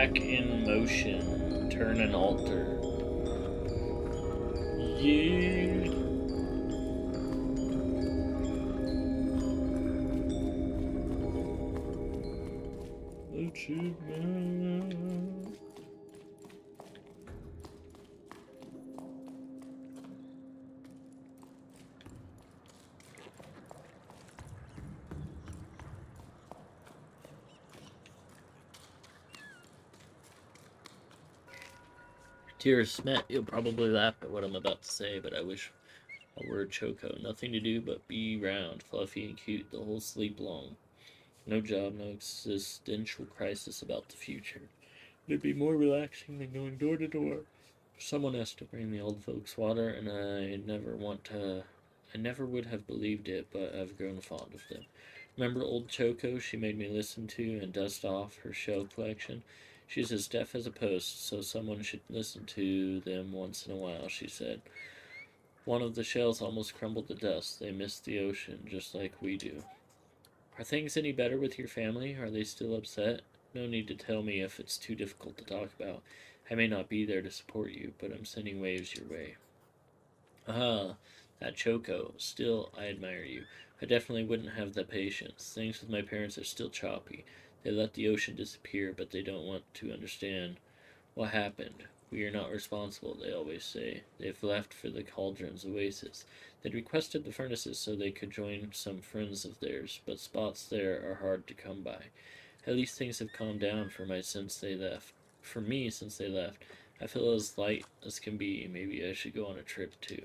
back in motion. Turn an altar. Yeah. Achievement. Dearest Matt, you'll probably laugh at what I'm about to say, but I wish I were Choco. Nothing to do but be round, fluffy and cute the whole sleep long. No job, no existential crisis about the future. It'd be more relaxing than going door to door. Someone has to bring the old folks water, and I never would have believed it, but I've grown fond of them. Remember old Choco she made me listen to and dust off her shell collection? She's as deaf as a post, so someone should listen to them once in a while, she said. One of the shells almost crumbled to dust. They miss the ocean, just like we do. Are things any better with your family? Are they still upset? No need to tell me if it's too difficult to talk about. I may not be there to support you, but I'm sending waves your way. Ah, that Choco. Still, I admire you. I definitely wouldn't have the patience. Things with my parents are still choppy. They let the ocean disappear, but they don't want to understand what happened. We are not responsible, they always say. They've left for the cauldron's oasis. They'd requested the furnaces so they could join some friends of theirs, but spots there are hard to come by. At least things have calmed down for my since they left. For me, since they left. I feel as light as can be. Maybe I should go on a trip too.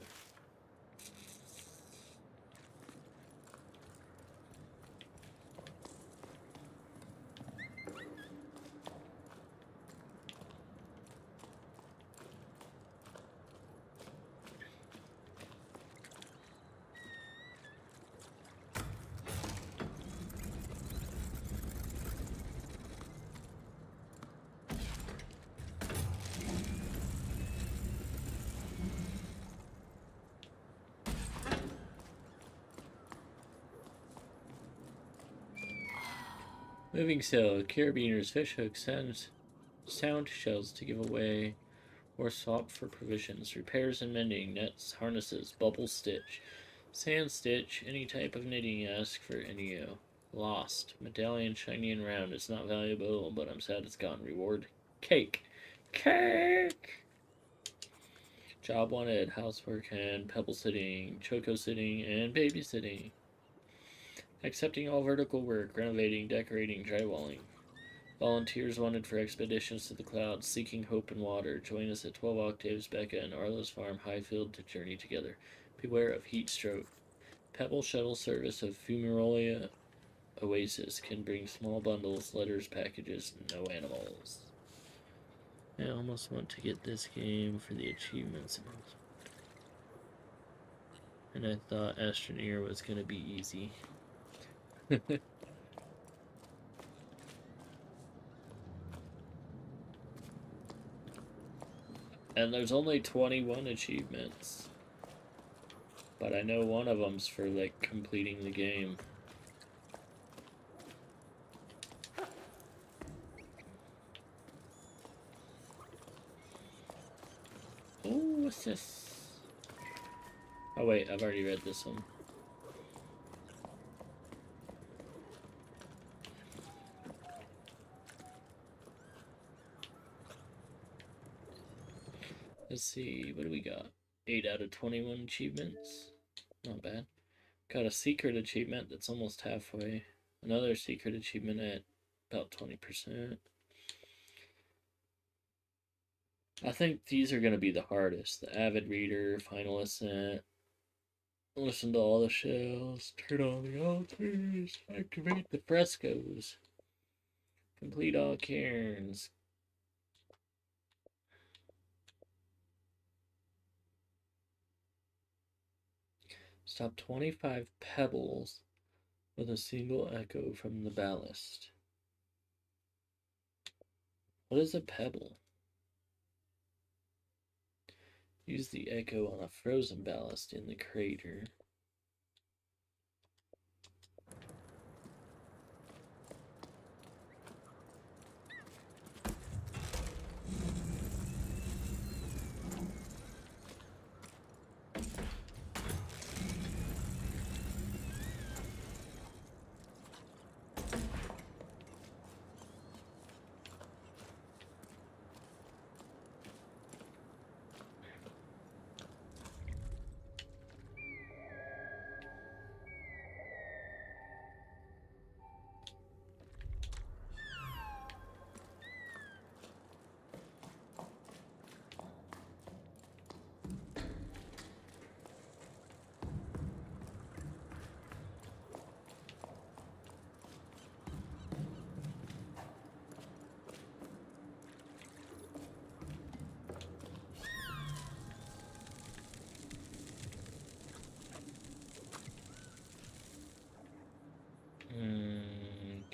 Moving sail, carabiners, fishhooks, sound shells to give away or swap for provisions, repairs and mending, nets, harnesses, bubble stitch, sand stitch, any type of knitting you ask for Enio. Lost. Medallion shiny and round. It's not valuable, but I'm sad it's gone. Reward. Cake. Cake! Job wanted. Housework and pebble sitting, choco sitting, and babysitting. Accepting all vertical work, renovating, decorating, drywalling. Volunteers wanted for expeditions to the clouds, seeking hope and water. Join us at 12 Octaves, Becca, and Arlo's Farm, Highfield, to journey together. Beware of heat stroke. Pebble shuttle service of Fumarolia Oasis can bring small bundles, letters, packages, no animals. I almost want to get this game for the achievements. And I thought Astroneer was going to be easy. And there's only 21 achievements. But I know one of them's for, like, completing the game. Oh, what's this? Oh, wait, I've already read this one. Let's see, what do we got? 8 out of 21 achievements. Not bad. Got a secret achievement that's almost halfway. Another secret achievement at about 20%. I think these are going to be the hardest. The avid reader, final ascent, listen to all the shells, turn on the altars, activate the frescoes, complete all cairns. Stop 25 pebbles with a single echo from the ballast. What is a pebble? Use the echo on a frozen ballast in the crater.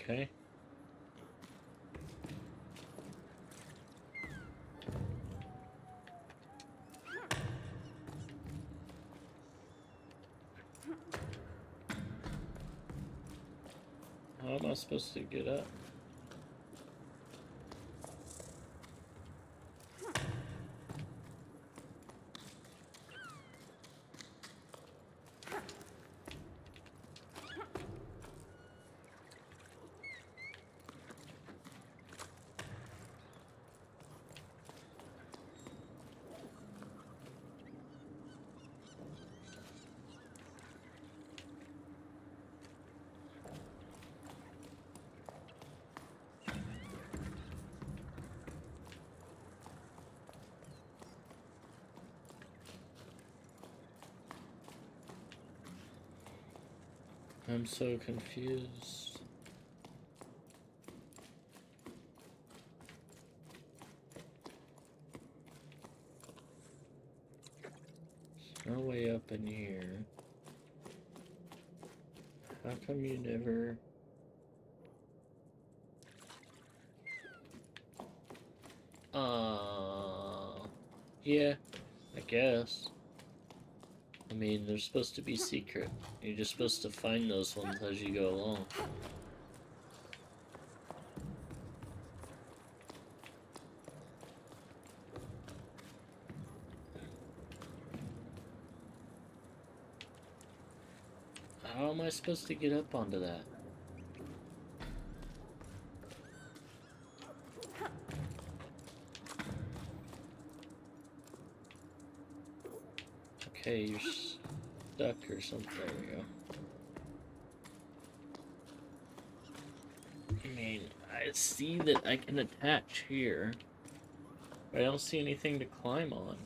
Okay. How am I supposed to get up? I'm so confused. There's no way up in here. How come you never... Yeah, I guess. I mean, they're supposed to be secret. You're just supposed to find those ones as you go along. How am I supposed to get up onto that? Okay, you're stuck or something. There we go. I mean, I see that I can attach here, but I don't see anything to climb on.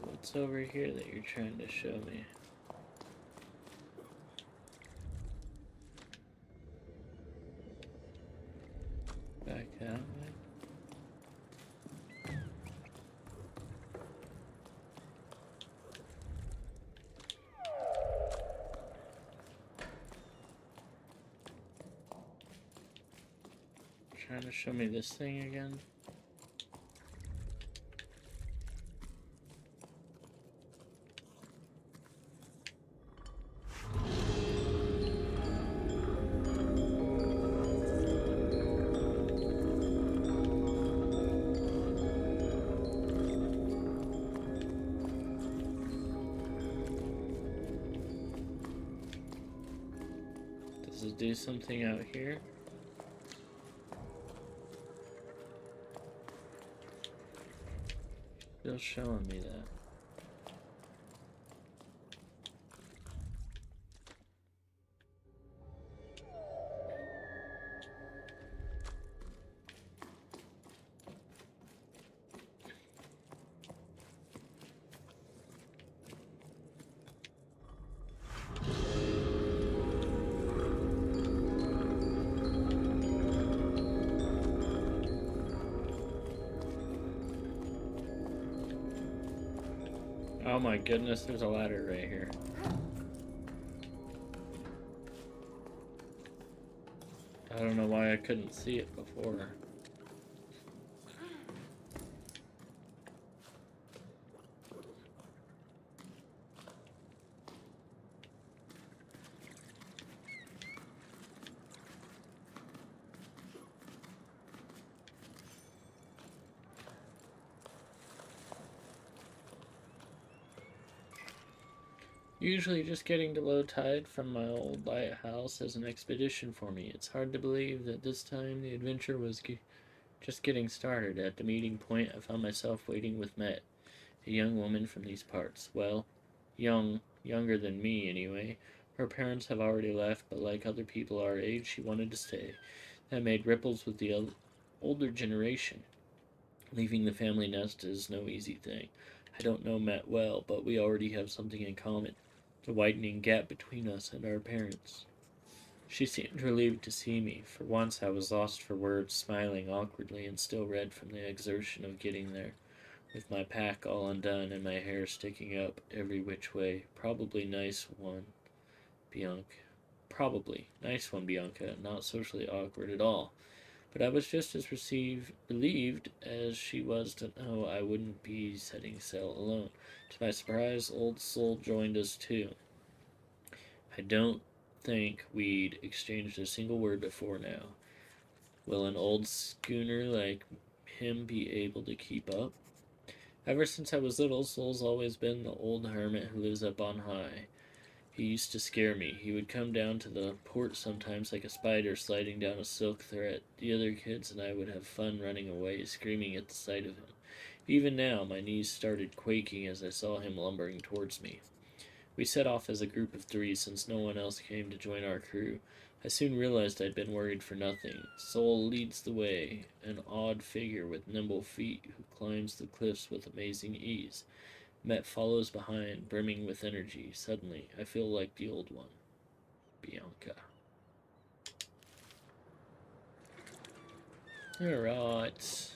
What's over here that you're trying to show me? Back that way? Trying to show me this thing again? Does it do something out here? Still showing me that. Oh my goodness, there's a ladder right here. I don't know why I couldn't see it before. Usually just getting to low tide from my old lighthouse as an expedition for me. It's hard to believe that this time the adventure was just getting started. At the meeting point, I found myself waiting with Met, a young woman from these parts. Well, younger than me anyway. Her parents have already left, but like other people our age, she wanted to stay. That made ripples with the older generation. Leaving the family nest is no easy thing. I don't know Matt well, but we already have something in common, the widening gap between us and our parents. She seemed relieved to see me. For once I was lost for words, smiling awkwardly and still red from the exertion of getting there, with my pack all undone and my hair sticking up every which way. Probably nice one, Bianca. Probably nice one, Bianca. Not socially awkward at all. But I was just as relieved as she was to know I wouldn't be setting sail alone. To my surprise, Old Soul joined us too. I don't think we'd exchanged a single word before now. Will an old schooner like him be able to keep up? Ever since I was little, Soul's always been the old hermit who lives up on high. He used to scare me. He would come down to the port sometimes like a spider sliding down a silk thread. The other kids and I would have fun running away, screaming at the sight of him. Even now, my knees started quaking as I saw him lumbering towards me. We set off as a group of three since no one else came to join our crew. I soon realized I'd been worried for nothing. Soul leads the way, an odd figure with nimble feet who climbs the cliffs with amazing ease. Met follows behind, brimming with energy. Suddenly, I feel like the old one, Bianca. Alright.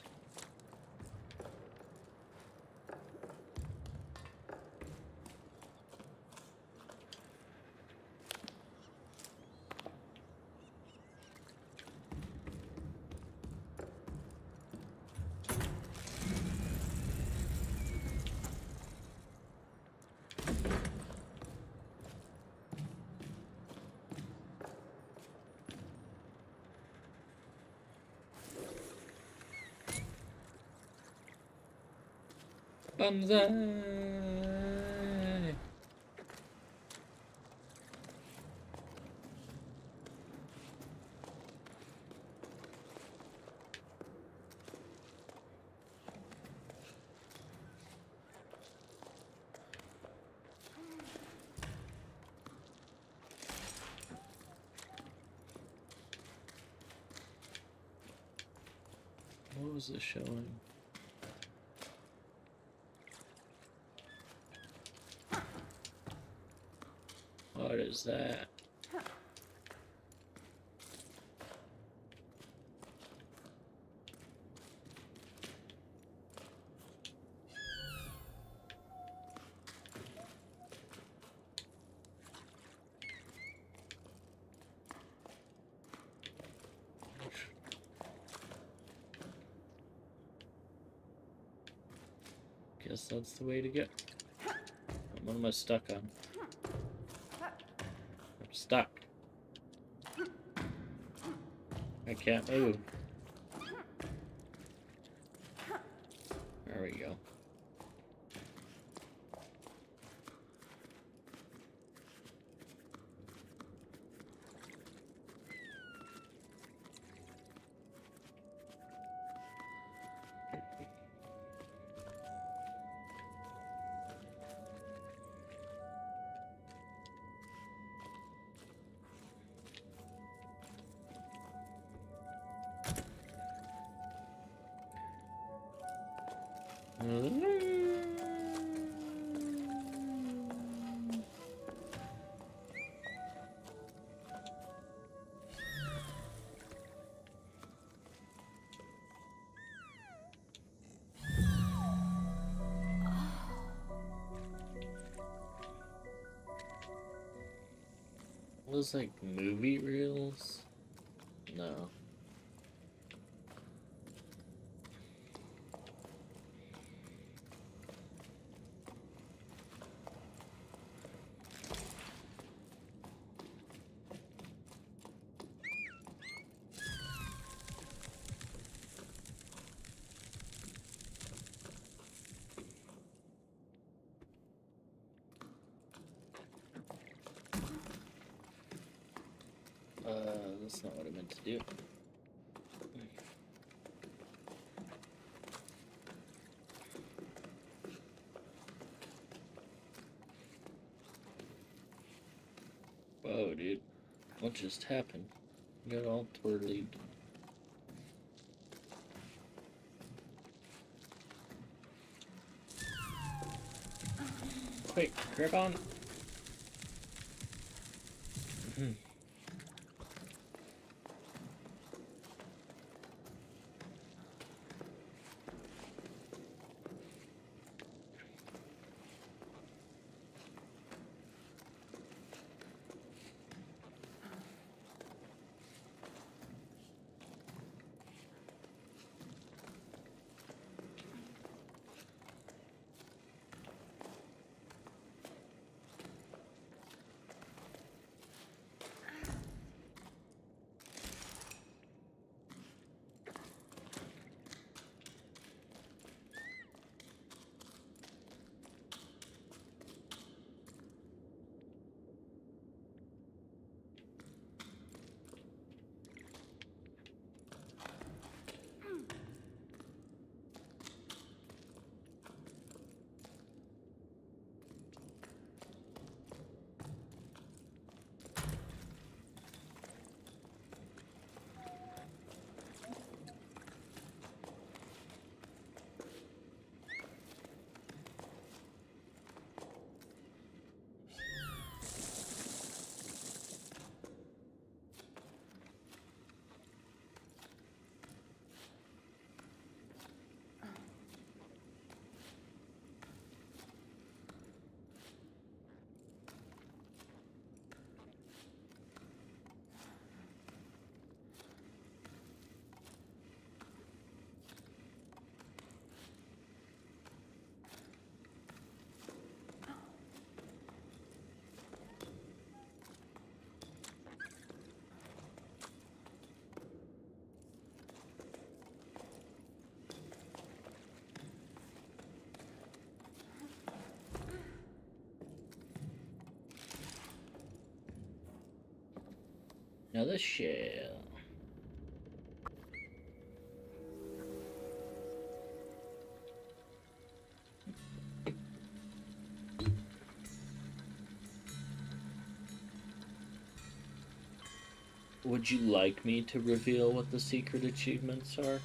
Banzai! What was this showing? What is that? Guess that's the way to go. What am I stuck on? I'm stuck. I can't move. There we go. Those like movie reels? No. That's not what I meant to do. Whoa, dude. What just happened? Got all twirly. Quick, grab on. Another shell. Would you like me to reveal what the secret achievements are?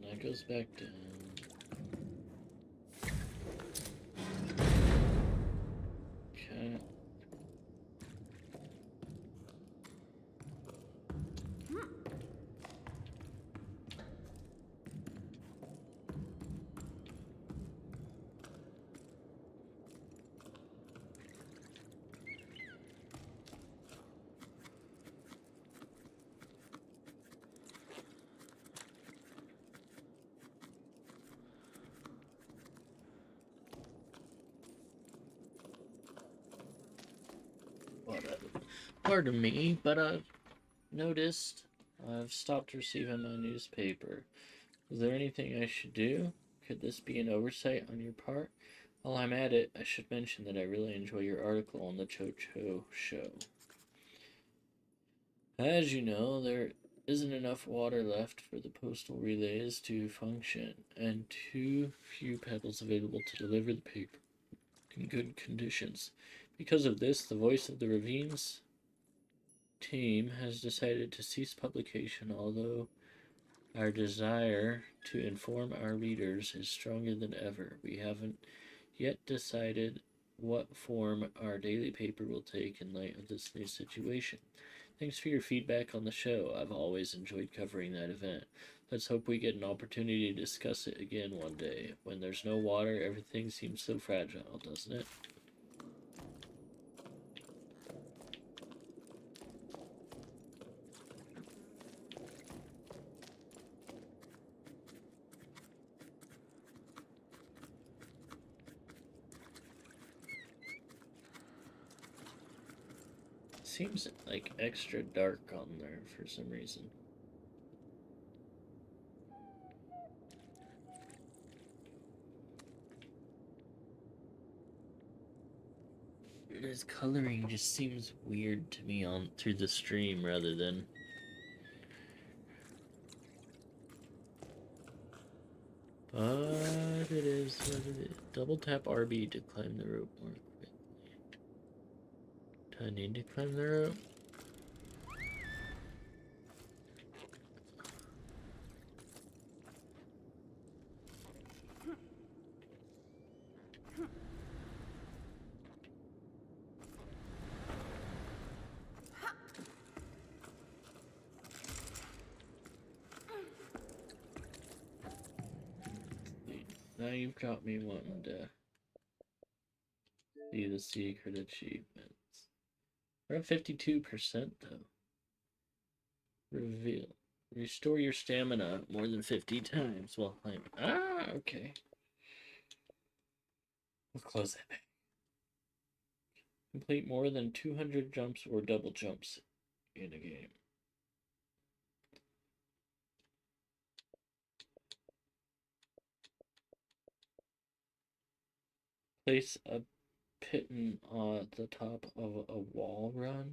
That goes back down. Okay. Pardon me, but I've noticed I've stopped receiving my newspaper. Is there anything I should do? Could this be an oversight on your part? While I'm at it, I should mention that I really enjoy your article on the Cho show. As you know, there isn't enough water left for the postal relays to function, and too few pedals available to deliver the paper in good conditions. Because of this, the Voice of the Ravines team has decided to cease publication, although our desire to inform our readers is stronger than ever. We haven't yet decided what form our daily paper will take in light of this new situation. Thanks for your feedback on the show. I've always enjoyed covering that event. Let's hope we get an opportunity to discuss it again one day. When there's no water, everything seems so fragile, doesn't it? Seems like extra dark on there for some reason. His coloring just seems weird to me on through the stream rather than. But it is what it is. Double tap RB to climb the rope more quickly. Do I need to climb the rope? Now you've got me wanting to see the secret achievements. We're at 52% though. Reveal. Restore your stamina more than 50 times while climbing. Ah, okay. We'll close that back. Complete more than 200 jumps or double jumps in a game. Place a piton at the top of a wall run.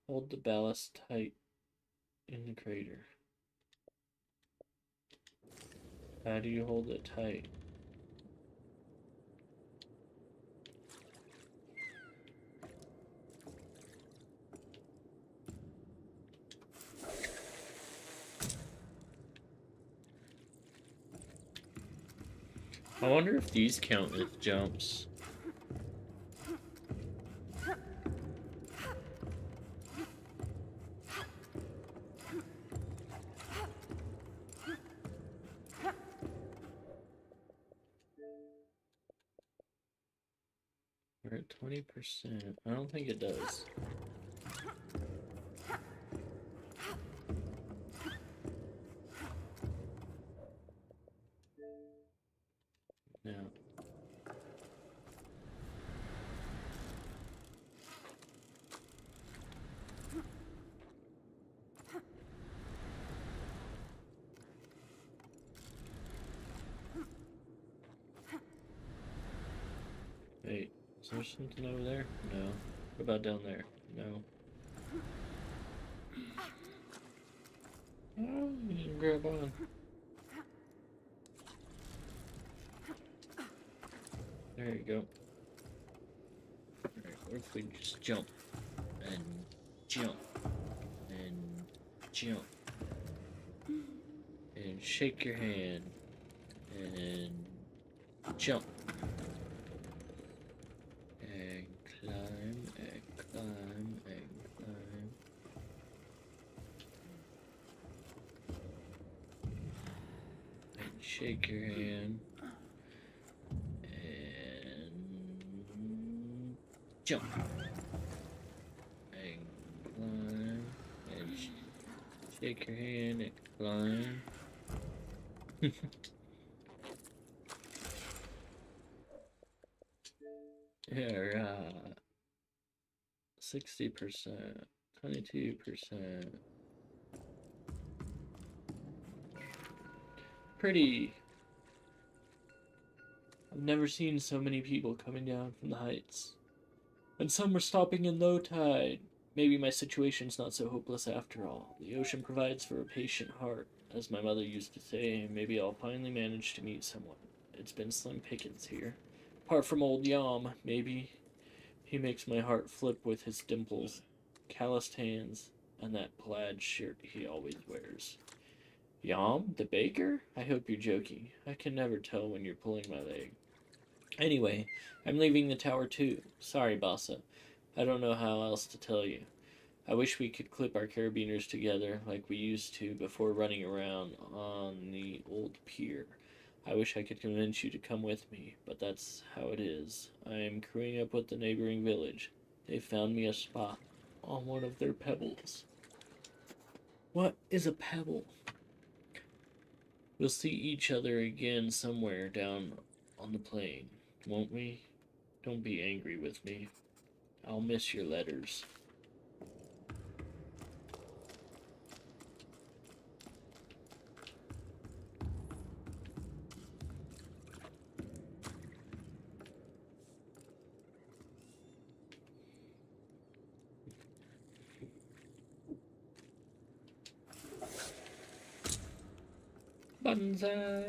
Hold the ballast tight in the crater. How do you hold it tight? I wonder if these count as jumps. We're at 20%. I don't think it does. No. Wait, is there something over there? No. What about down there? No. Oh, you can grab on. There you go. Alright, what if we just jump and jump and jump and shake your hand and jump and climb and climb and climb and shake your hand and jump and climb and shake your hand and climb. Yeah, 60%, 22%. Pretty. I've never seen so many people coming down from the heights. And some were stopping in low tide. Maybe my situation's not so hopeless after all. The ocean provides for a patient heart, as my mother used to say. Maybe I'll finally manage to meet someone. It's been slim pickings here. Apart from old Yam, maybe he makes my heart flip with his dimples, calloused hands, and that plaid shirt he always wears. Yam, the baker? I hope you're joking. I can never tell when you're pulling my leg. Anyway, I'm leaving the tower too. Sorry, Bassa. I don't know how else to tell you. I wish we could clip our carabiners together like we used to before running around on the old pier. I wish I could convince you to come with me, but that's how it is. I am crewing up with the neighboring village. They found me a spot on one of their pebbles. What is a pebble? We'll see each other again somewhere down on the plain, won't we? Don't be angry with me. I'll miss your letters. Banzai!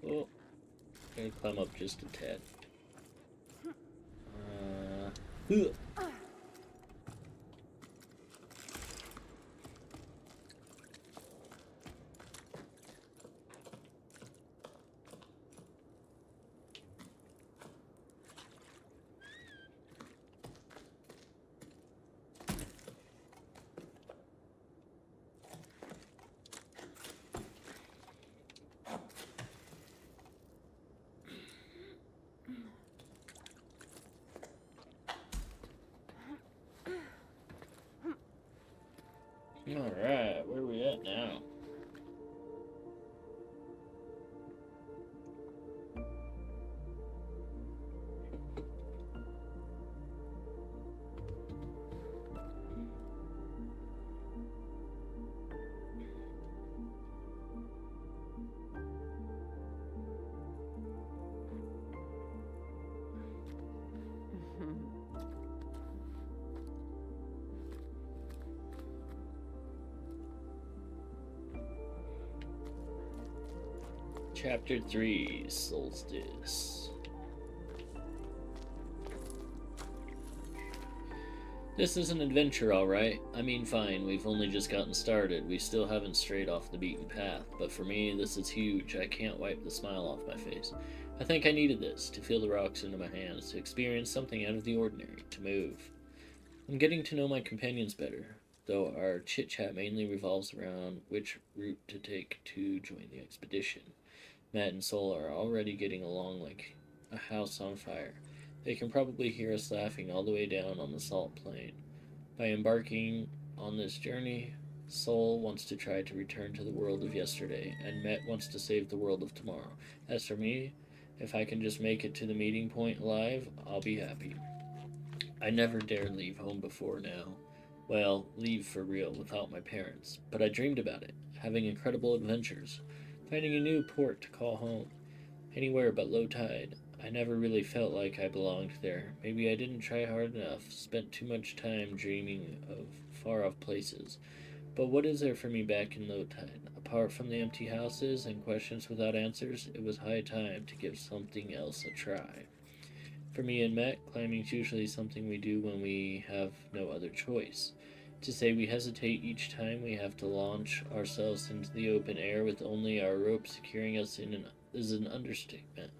Oh, gonna climb up just a tad. Ugh. Alright, where are we at now? Chapter 3, Solstice. This is an adventure, alright. I mean, fine, we've only just gotten started. We still haven't strayed off the beaten path. But for me, this is huge. I can't wipe the smile off my face. I think I needed this, to feel the rocks into my hands, to experience something out of the ordinary, to move. I'm getting to know my companions better, though our chit-chat mainly revolves around which route to take to join the expedition. Matt and Sol are already getting along like a house on fire. They can probably hear us laughing all the way down on the salt plain. By embarking on this journey, Sol wants to try to return to the world of yesterday, and Matt wants to save the world of tomorrow. As for me, if I can just make it to the meeting point alive, I'll be happy. I never dared leave home before now. Well, leave for real without my parents, but I dreamed about it, having incredible adventures, finding a new port to call home, anywhere but low tide. I never really felt like I belonged there. Maybe I didn't try hard enough, spent too much time dreaming of far off places. But what is there for me back in low tide? Apart from the empty houses and questions without answers, it was high time to give something else a try. For me and Matt, climbing's usually something we do when we have no other choice. To say we hesitate each time we have to launch ourselves into the open air with only our rope securing us is an understatement.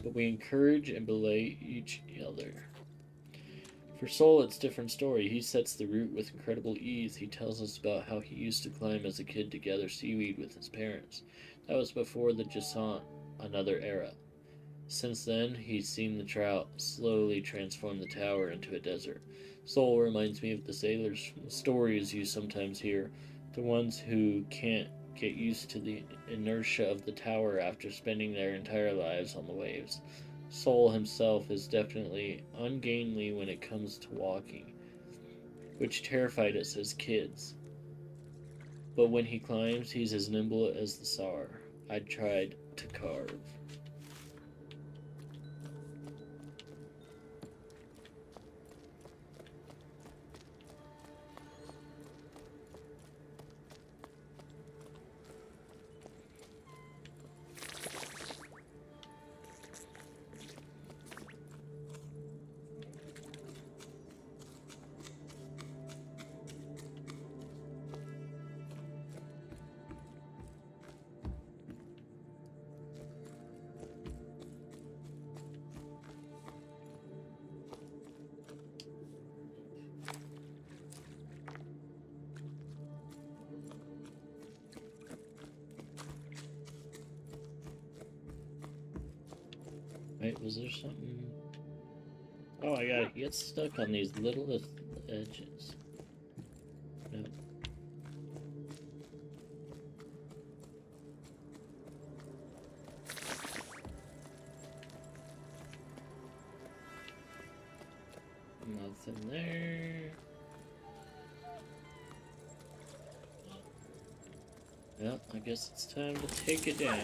But we encourage and belay each other. For Sol, it's a different story. He sets the route with incredible ease. He tells us about how he used to climb as a kid to gather seaweed with his parents. That was before the Jusant, another era. Since then, he's seen the trout slowly transform the tower into a desert. Sol reminds me of the sailors' stories you sometimes hear, the ones who can't get used to the inertia of the tower after spending their entire lives on the waves. Sol himself is definitely ungainly when it comes to walking, which terrified us as kids. But when he climbs, he's as nimble as the Tsar I'd tried to carve. Wait, was there something? Oh, I gotta get stuck on these littlest edges. No. Nothing there. Well, I guess it's time to take it down.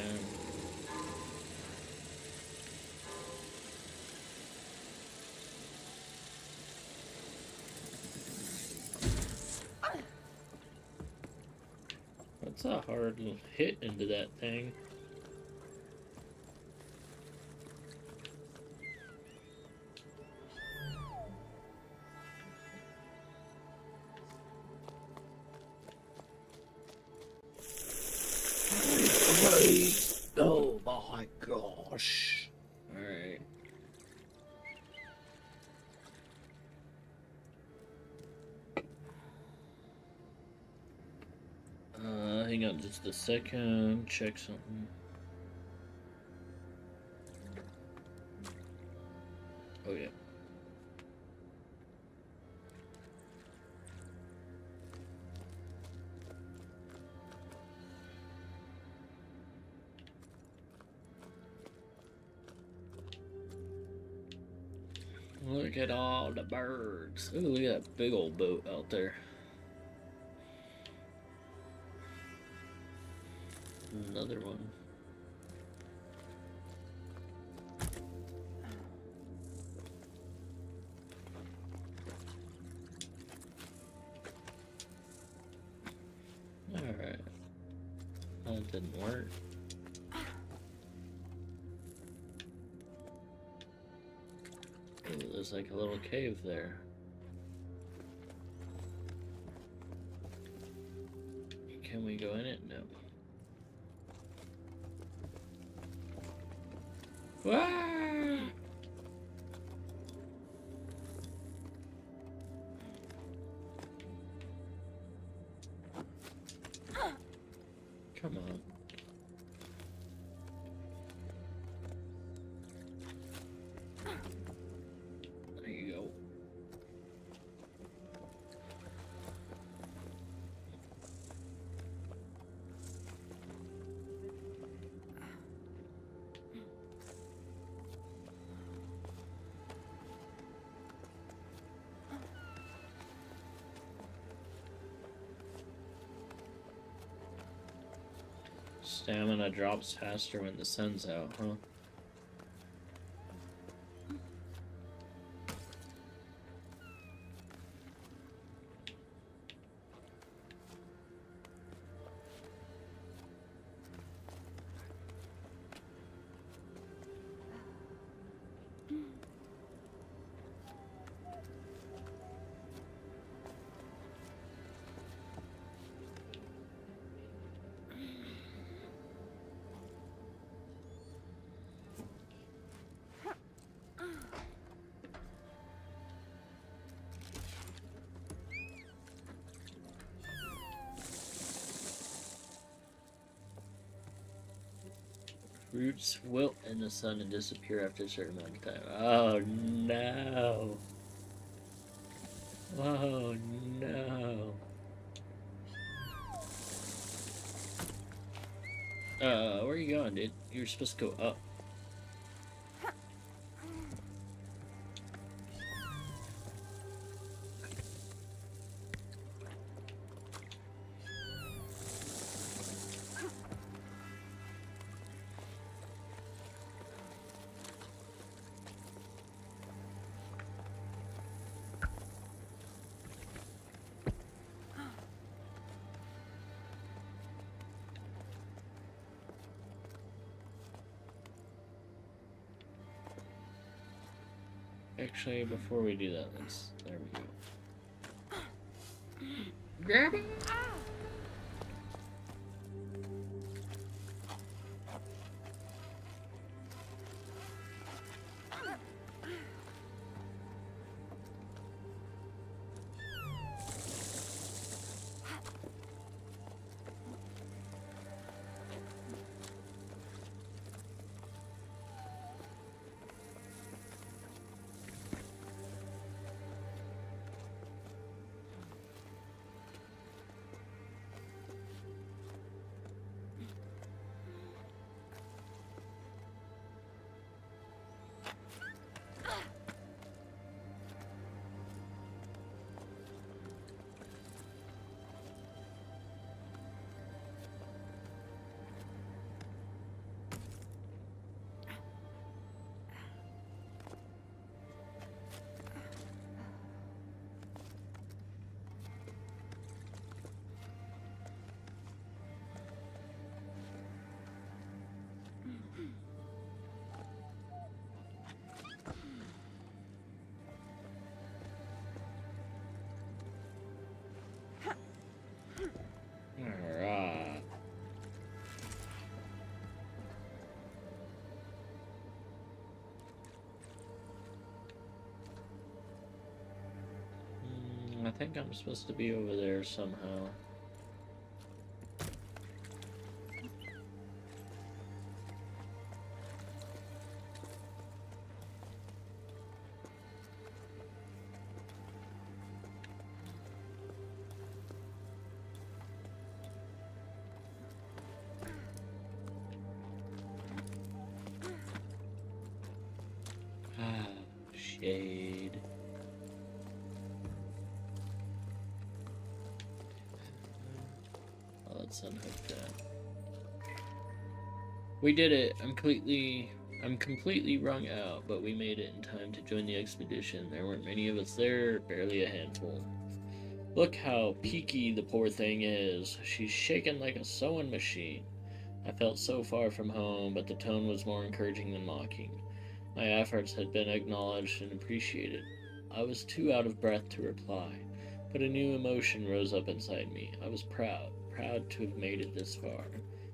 That's a hard little hit into that thing. Oh my gosh. Alright. Hang on just a second. Check something. Oh yeah. Look at all the birds. Ooh, look at that big old boat out there. Another one. Alright. That didn't work. Ooh, there's like a little cave there. Can we go in it? No. Ah! Come on. There you go. Stamina drops faster when the sun's out, huh? Roots wilt in the sun and disappear after a certain amount of time. Oh no. Oh no. Where are you going, dude? You're supposed to go up. Actually, before we do that, there we go. Grab it! think I'm supposed to be over there somehow. Ah, shade. Oh, let's unhook that. We did it. I'm completely wrung out, but we made it in time to join the expedition. There weren't many of us there, barely a handful. Look how peaky the poor thing is. She's shaking like a sewing machine. I felt so far from home, but the tone was more encouraging than mocking. My efforts had been acknowledged and appreciated. I was too out of breath to reply, but a new emotion rose up inside me. I was proud to have made it this far.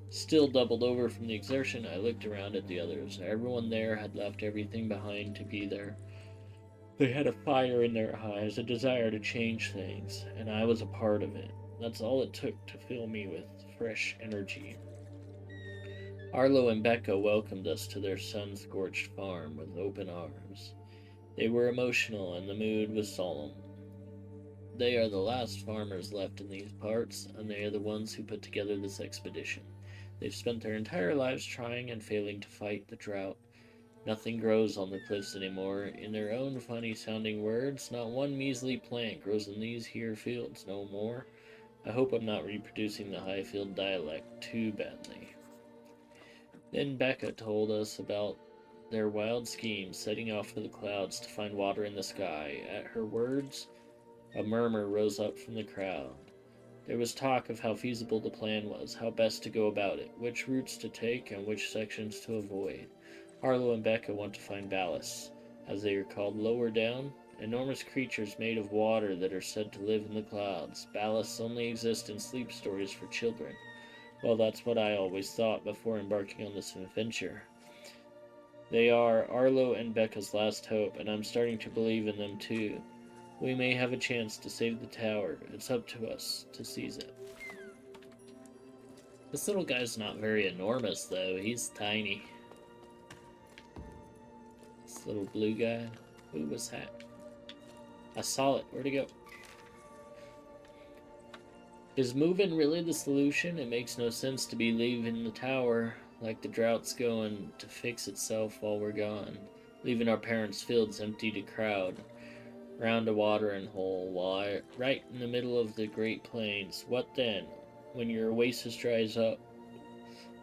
Still doubled over from the exertion, I looked around at the others. Everyone there had left everything behind to be there. They had a fire in their eyes, a desire to change things, and I was a part of it. That's all it took to fill me with fresh energy. Arlo and Becca welcomed us to their sun-scorched farm with open arms. They were emotional, and the mood was solemn. They are the last farmers left in these parts, and they are the ones who put together this expedition. They've spent their entire lives trying and failing to fight the drought. Nothing grows on the cliffs anymore. In their own funny-sounding words, not one measly plant grows in these here fields no more. I hope I'm not reproducing the Highfield dialect too badly. Then Becca told us about their wild scheme, setting off for the clouds to find water in the sky. At her words, a murmur rose up from the crowd. There was talk of how feasible the plan was, how best to go about it, which routes to take and which sections to avoid. Arlo and Becca want to find ballasts, as they are called lower down, enormous creatures made of water that are said to live in the clouds. Ballasts only exist in sleep stories for children. Well, that's what I always thought before embarking on this adventure. They are Arlo and Becca's last hope, and I'm starting to believe in them too. We may have a chance to save the tower. It's up to us to seize it. This little guy's not very enormous, though. He's tiny. This little blue guy. Who was that? I saw it. Where'd he go? Is moving really the solution? It makes no sense to be leaving the tower like the drought's going to fix itself while we're gone, leaving our parents' fields empty to crowd round a watering hole while right in the middle of the Great Plains. What then? When your oasis dries up,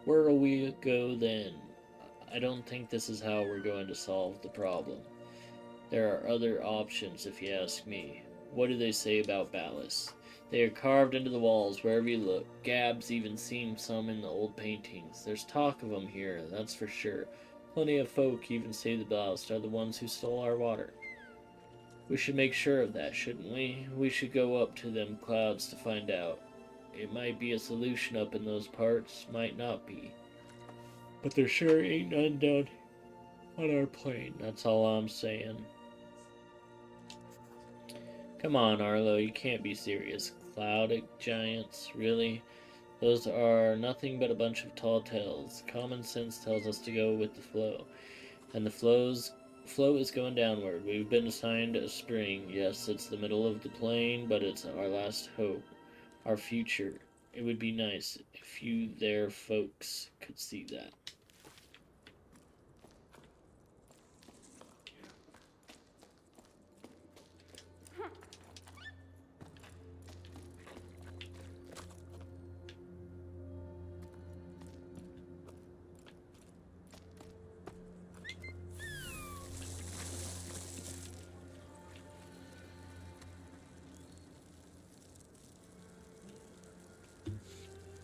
where'll we go then? I don't think this is how we're going to solve the problem. There are other options, if you ask me. What do they say about ballast? They are carved into the walls wherever you look. Gab's even seen some in the old paintings. There's talk of them here, that's for sure. Plenty of folk even say the ballast are the ones who stole our water. We should make sure of that, shouldn't we? We should go up to them clouds to find out. It might be a solution up in those parts, might not be. But there sure ain't none down on our plane, that's all I'm saying. Come on, Arlo, you can't be serious. Cloud giants, really? Those are nothing but a bunch of tall tales. Common sense tells us to go with the flow. And the flow is going downward. We've been assigned a spring. Yes, it's the middle of the plain, but it's our last hope. Our future. It would be nice if you there folks could see that.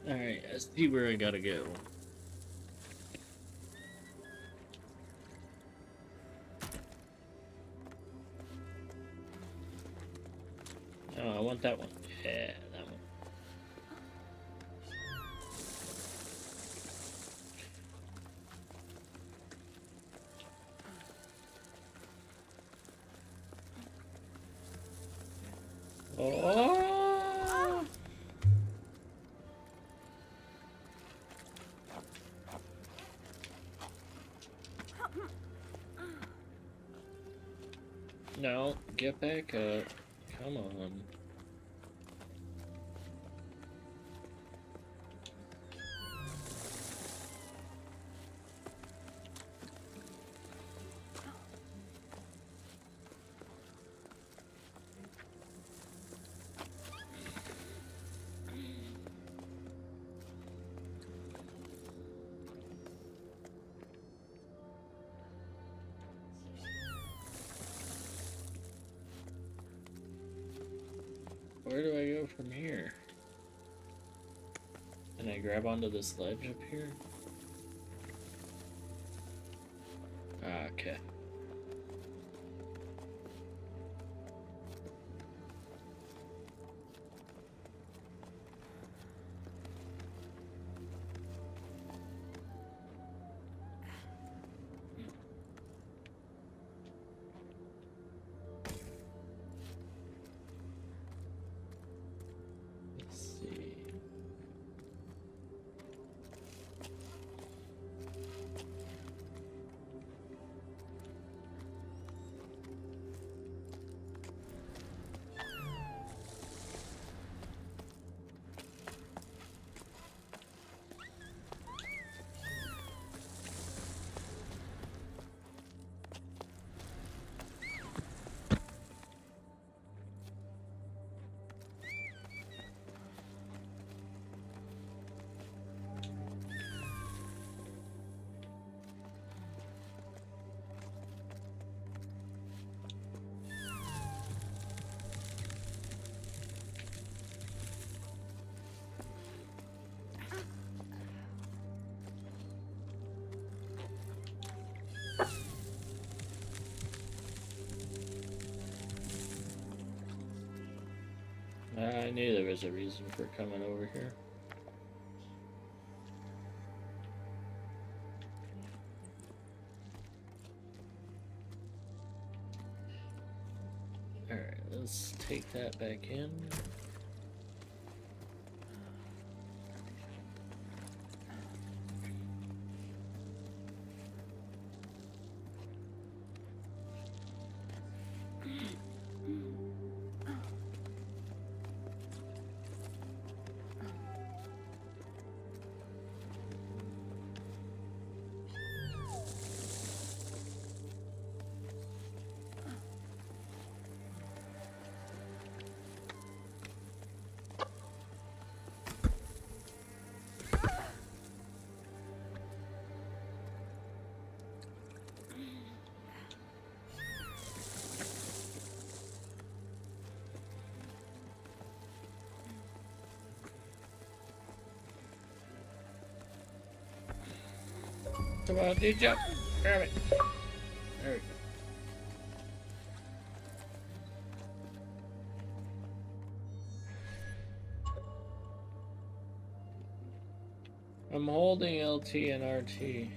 Alright, I see where I gotta go. Oh, I want that one. Yeah, that one. Oh! No, get back up. Come on. Where do I go from here? Can I grab onto this ledge up here? Ah, okay. Let's see. I knew there was a reason for coming over here. Alright, let's take that back in. Come on, dude, jump! Grab it! There we go. I'm holding LT and RT.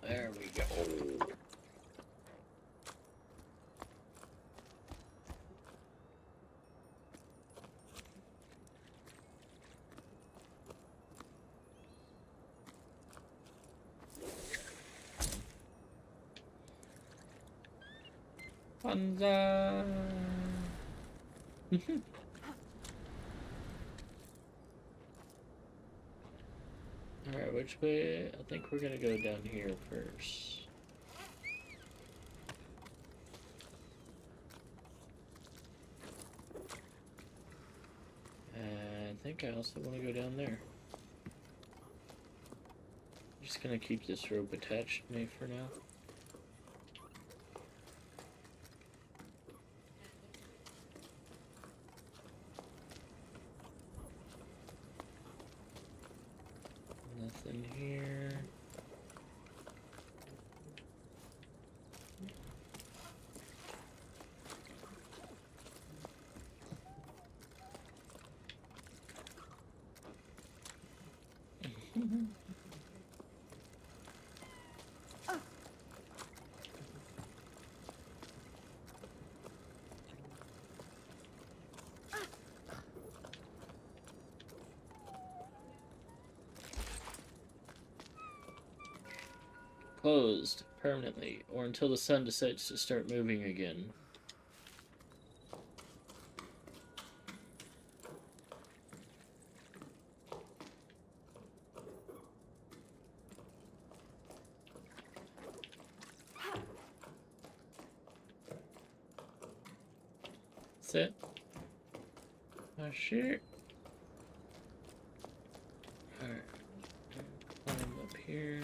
There we go. Banzai! Alright, which way? I think we're gonna go down here first. think I also want to go down there. I'm just gonna keep this rope attached to me for now. Nothing here. Closed permanently, or until the sun decides to start moving again. That's it. Oh shit. Alright. Climb up here.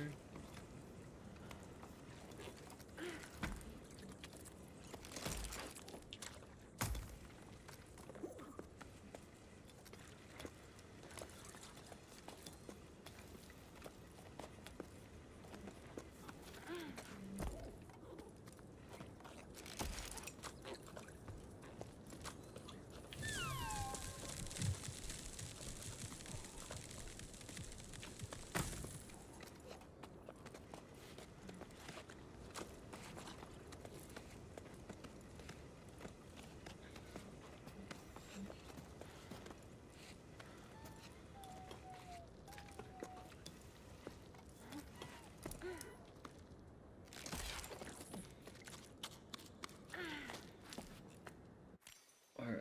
Alright.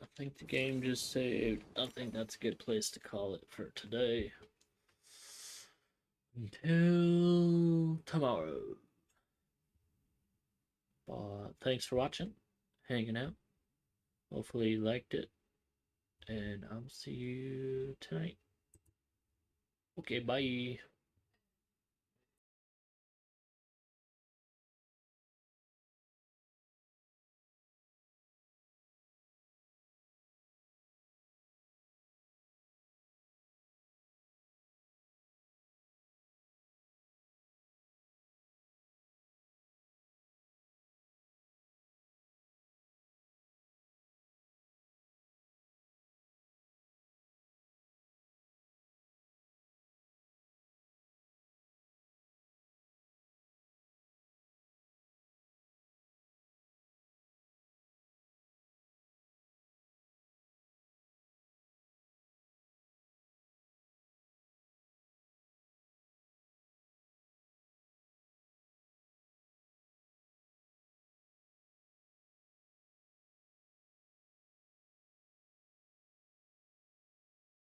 I think the game just saved. I think that's a good place to call it for today. Until tomorrow. Thanks for watching, hanging out. Hopefully you liked it. And I'll see you tonight. Okay, bye.